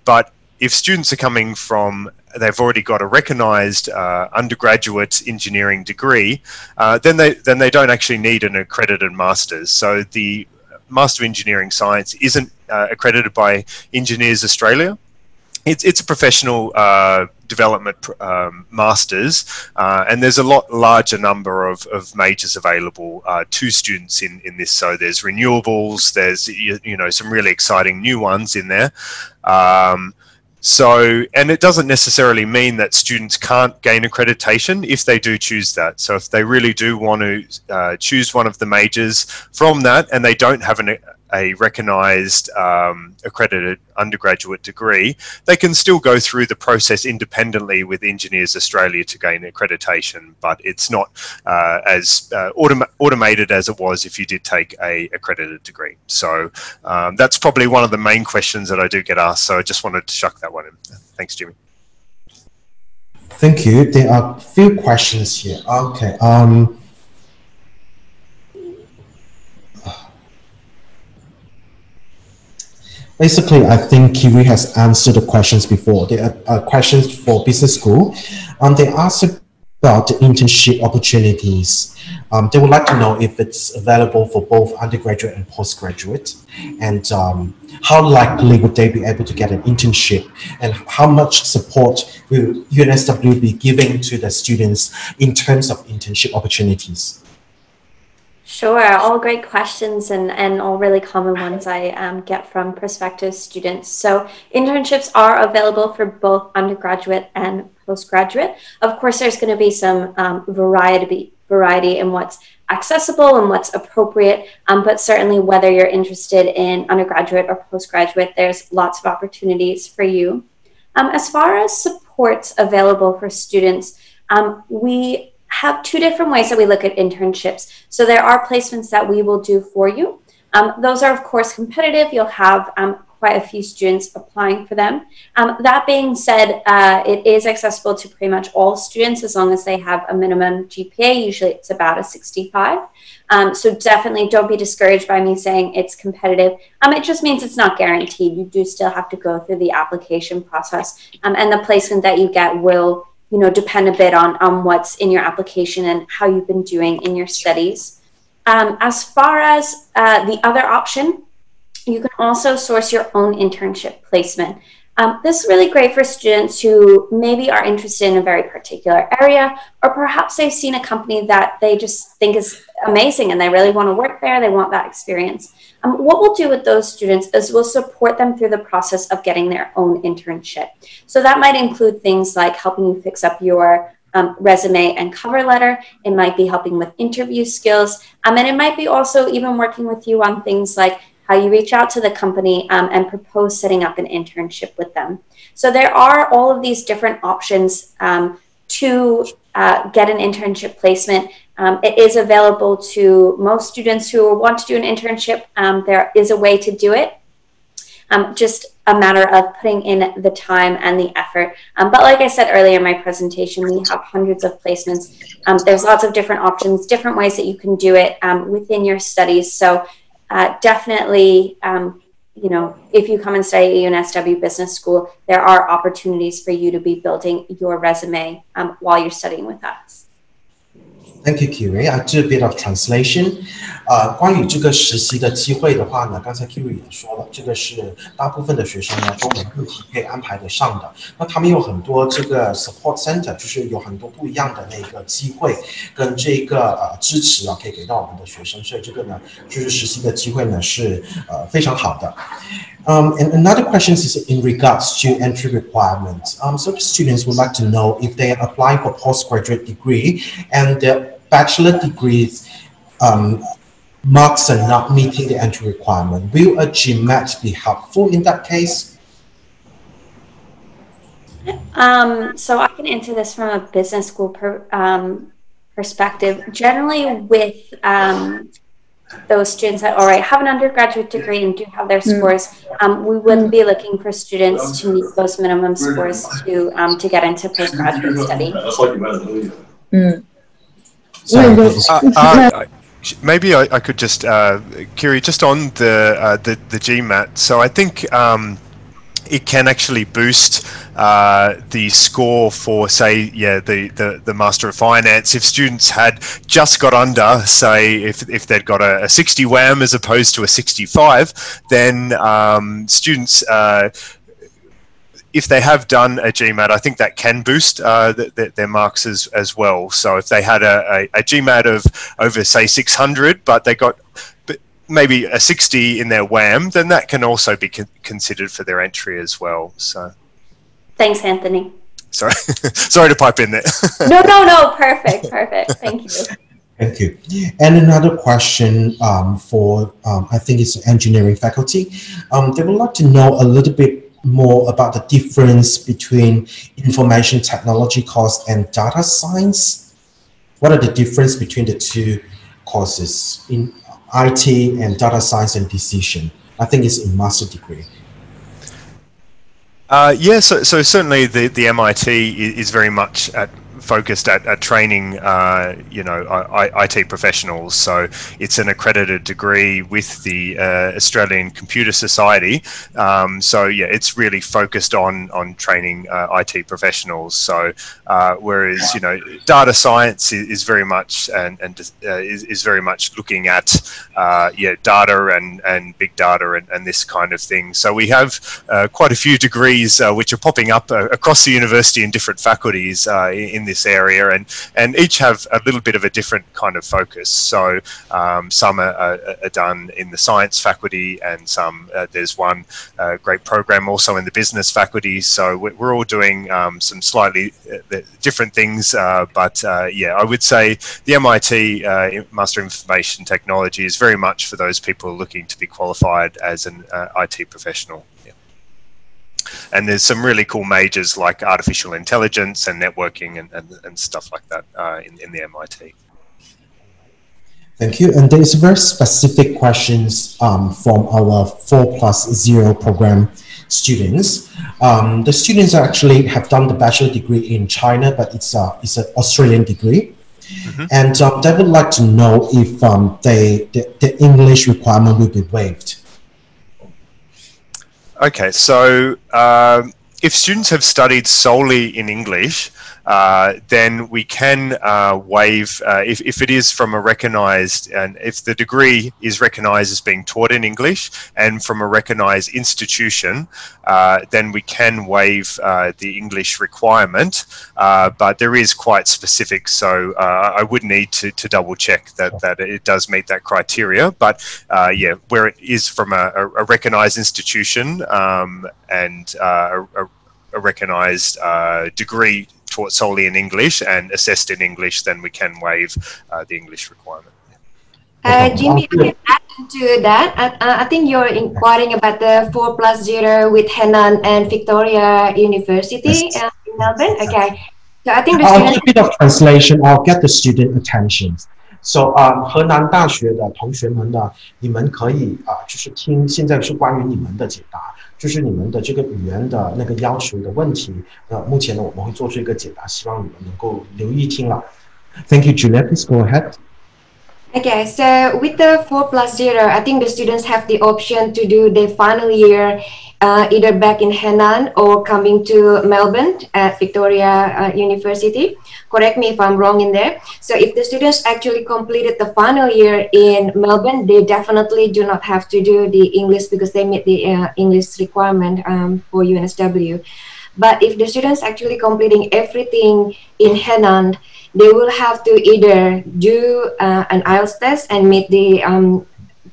But if students are coming from, they've already got a recognised undergraduate engineering degree, then they don't actually need an accredited master's. So the Master of Engineering Science isn't accredited by Engineers Australia. It's a professional development master's, and there's a lot larger number of majors available to students in this. So there's renewables, there's you know, some really exciting new ones in there. So, and it doesn't necessarily mean that students can't gain accreditation if they do choose that. So if they really do want to choose one of the majors from that and they don't have a recognised accredited undergraduate degree, they can still go through the process independently with Engineers Australia to gain accreditation, but it's not as automated as it was if you did take a accredited degree. So that's probably one of the main questions that I do get asked, so I just wanted to chuck that one in. Thanks, Jimmy. Thank you. There are a few questions here. Okay. Basically, I think Kiwi has answered the questions before. There are questions for business school. They asked about the internship opportunities. They would like to know if it's available for both undergraduate and postgraduate, and how likely would they be able to get an internship, and how much support will UNSW be giving to the students in terms of internship opportunities? Sure, all great questions and all really common ones I get from prospective students. So internships are available for both undergraduate and postgraduate. Of course, there's going to be some variety in what's accessible and what's appropriate, but certainly whether you're interested in undergraduate or postgraduate, there's lots of opportunities for you. As far as supports available for students, we have two different ways that we look at internships. So there are placements that we will do for you. Those are, of course, competitive. You'll have quite a few students applying for them. That being said, it is accessible to pretty much all students as long as they have a minimum GPA. Usually it's about a 65. So definitely don't be discouraged by me saying it's competitive. It just means it's not guaranteed. You do still have to go through the application process, and the placement that you get will depend a bit on what's in your application and how you've been doing in your studies. As far as the other option, you can also source your own internship placement. This is really great for students who maybe are interested in a very particular area, or perhaps they've seen a company that they just think is amazing and they really want to work there, they want that experience. What we'll do with those students is we'll support them through the process of getting their own internship. So that might include things like helping you fix up your resume and cover letter. It might be helping with interview skills. And it might be also even working with you on things like how you reach out to the company and propose setting up an internship with them. So there are all of these different options to get an internship placement. It is available to most students who want to do an internship. There is a way to do it. Just a matter of putting in the time and the effort. But like I said earlier in my presentation, we have hundreds of placements. There's lots of different options, different ways that you can do it within your studies. So definitely, you know, if you come and study at UNSW Business School, there are opportunities for you to be building your resume while you're studying with us. Thank you, Kiri. I do a bit of translation. 关于这个实习的机会的话呢，刚才 Kiri 也说了，这个是大部分的学生呢都没问题可以安排得上的。那他们有很多这个 support center， 就是有很多不一样的那个机会跟这个支持啊，可以给到我们的学生。所以这个呢，就是实习的机会呢是非常好的。And another question is in regards to entry requirements. So the students would like to know if they are applying for postgraduate degree and their bachelor degrees marks are not meeting the entry requirement. Will a GMAT be helpful in that case? So I can answer this from a business school perspective. Generally with those students that already have an undergraduate degree and do have their scores, we wouldn't be looking for students to meet those minimum scores to get into postgraduate study. Maybe I could just, Kiri, just on the GMAT. So I think it can actually boost the score for, say, the Master of Finance. If students had just got under, say, if they'd got a 60 WAM as opposed to a 65, then students, if they have done a GMAT, I think that can boost their marks as well. So if they had a GMAT of over, say, 600, but they got maybe a 60 in their WAM, then that can also be considered for their entry as well. So, thanks, Anthony. Sorry, sorry to pipe in there. No, perfect. Thank you. Thank you. And another question for, I think it's engineering faculty. They would like to know a little bit more about the difference between information technology course and data science. What are the difference between the two courses in IT and data science and decision? I think it's in master degree. Yeah, so certainly the MIT is very much focused at training, you know, IT professionals. So it's an accredited degree with the Australian Computer Society. So yeah, it's really focused on training IT professionals. So whereas, you know, data science is very much is very much looking at data and big data and this kind of thing. So we have quite a few degrees which are popping up across the university in different faculties in this area, and each have a little bit of a different kind of focus. So some are done in the science faculty, and some there's one great program also in the business faculty. So we're all doing some slightly different things, but yeah, I would say the MIT Master of Information Technology is very much for those people looking to be qualified as an IT professional. And there's some really cool majors like artificial intelligence and networking and stuff like that in the MIT. Thank you. And there's very specific questions from our 4+0 program students. The students actually have done the bachelor degree in China, but it's an Australian degree. Mm-hmm. And they would like to know if the English requirement will be waived. Okay, so if students have studied solely in English, then we can waive, if it is from a recognised, and if the degree is recognised as being taught in English and from a recognised institution, then we can waive the English requirement, but there is quite specific, so I would need to double check that it does meet that criteria. But yeah, where it is from a recognised institution and a recognised degree taught solely in English and assessed in English, then we can waive the English requirement. Jimmy, I can add to that. I think you're inquiring about the 4+0 with Henan and Victoria University in Melbourne. Okay. So I think the I'll do students. a bit of translation. I'll get the student attention. So 河南大学的同学们呢，你们可以就是听，现在是关于你们的解答，就是你们的这个语言的那个要求的问题。目前呢，我们会做出一个解答，希望你们能够留意听了。Thank you, Julia. Please go ahead. Okay, so with the 4+0, I think the students have the option to do their final year either back in Henan or coming to Melbourne at Victoria University. Correct me if I'm wrong in there. So if the students actually completed the final year in Melbourne, they definitely do not have to do the English because they meet the English requirement for UNSW. But if the students actually completing everything in Henan, they will have to either do an IELTS test and meet the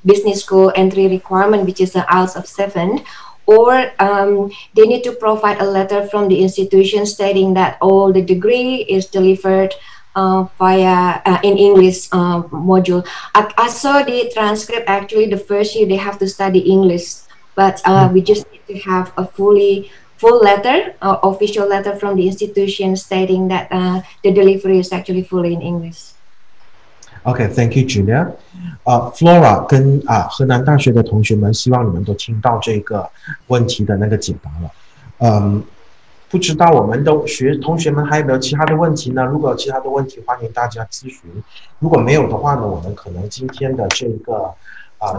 business school entry requirement, which is an IELTS of 7, or they need to provide a letter from the institution stating that all the degree is delivered via in English module. I saw the transcript. Actually, the first year they have to study English, but we just need to have a full letter, official letter from the institution stating that the delivery is actually fully in English. Okay, thank you, Julia. Flora 跟河南大学的同学们，希望你们都听到这个问题的那个解答了。不知道我们的同学们还有没有其他的问题呢？如果有其他的问题，欢迎大家咨询。如果没有的话呢，我们可能今天的这个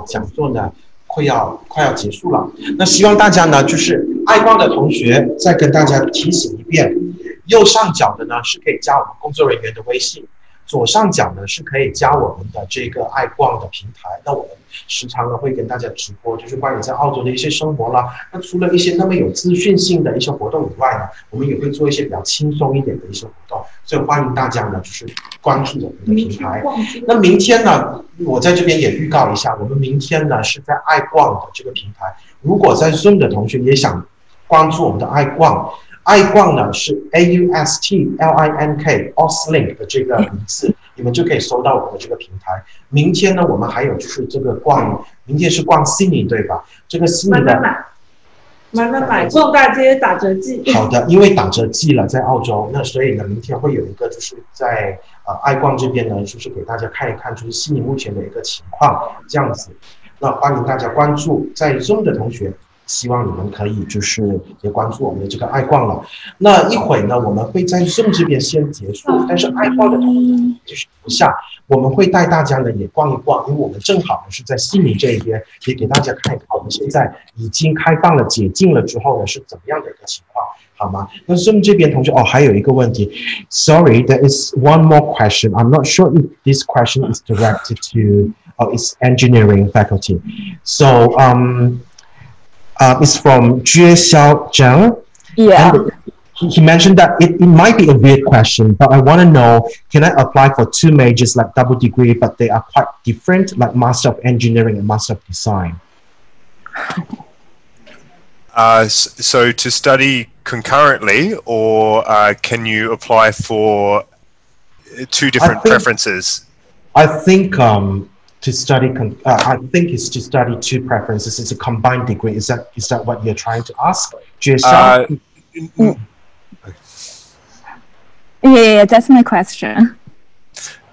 讲座呢，快要结束了。那希望大家呢，就是爱逛的同学再跟大家提醒一遍，右上角的呢是可以加我们工作人员的微信。左上角呢是可以加我们的这个爱逛的平台，那我们时常呢会跟大家直播，就是关于在澳洲的一些生活啦。那除了一些那么有资讯性的一些活动以外呢，我们也会做一些比较轻松一点的一些活动，所以欢迎大家呢就是关注我们的平台。那明天呢，我在这边也预告一下，我们明天呢是在爱逛的这个平台，如果在 Zoom 的同学也想关注我们的爱逛。爱逛呢是 AUSTLINK Auslink 的这个名字，你们就可以搜到我们的这个平台。明天呢，我们还有就是这个明天是逛 Sydney 对吧？这个 Sydney 的买，逛大街打折季。好的，因为打折季了，在澳洲，那所以呢，明天会有一个就是在爱逛这边呢，就是给大家看一看，就是 Sydney 目前的一个情况这样子。那欢迎大家关注，在 Zoom 的同学。希望你们可以就是也关注我们的这个爱逛了。那一会呢，我们会在 Zoom 这边先结束，但是爱逛的同学就是不下，我们会带大家呢也逛一逛，因为我们正好是在悉尼这一边，也给大家看一看我们现在已经开放了、解禁了之后呢是怎么样的一个情况，好吗？那 Zoom 这边同学还有一个问题 ，Sorry, there is one more question. I'm not sure if this question is directed to its engineering faculty. So it's from Jue Xiao Zhang. Yeah. And he mentioned that it might be a weird question, but I want to know, can I apply for 2 majors like double degree, but they are quite different, like Master of Engineering and Master of Design? So to study concurrently, or can you apply for 2 different preferences? I think to study, I think it's to study 2 preferences. It's a combined degree. Is that what you're trying to ask? Yeah, that's my question.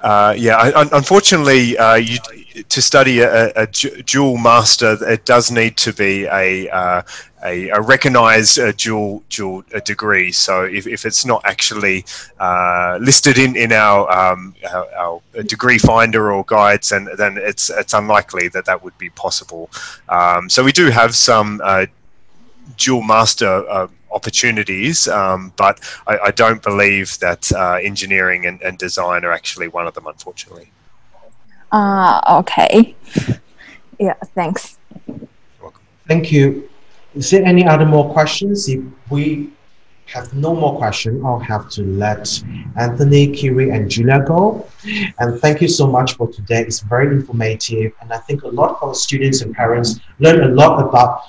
Unfortunately, to study a dual master, it does need to be a recognized dual degree. So if it's not actually listed in our degree finder or guides, then it's unlikely that would be possible. So we do have some dual master opportunities, but I don't believe that engineering and design are actually one of them, unfortunately. Okay. Yeah, thanks. You're welcome. Thank you. Is there any other more questions? If we have no more questions, I'll have to let Anthony, Kiri, and Julia go. And thank you so much for today. It's very informative, and I think a lot of our students and parents learn a lot about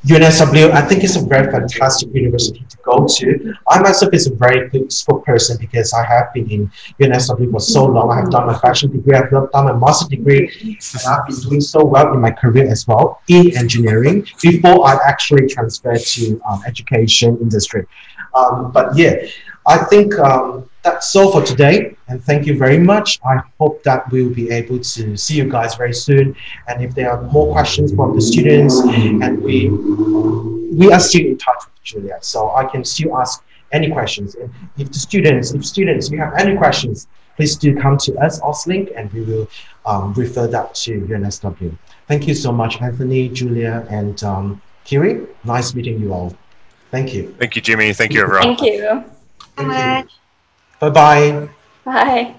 UNSW. I think it's a very fantastic university to go to. I myself is a very good spokesperson because I have been in UNSW for so long. I have done my bachelor degree, I've done my master degree, and I've been doing so well in my career as well in engineering before I actually transferred to education industry. But yeah, I think that's all for today, and thank you very much. I hope that we'll be able to see you guys very soon. And if there are more questions from the students, and we are still in touch with Julia, so I can still ask any questions. And if students, you have any questions, please do come to us, Auslink, and we will refer that to UNSW. Thank you so much, Anthony, Julia, and Kiri. Nice meeting you all. Thank you. Thank you, Jimmy. Thank you, everyone. Thank you. So much. Bye-bye. Bye.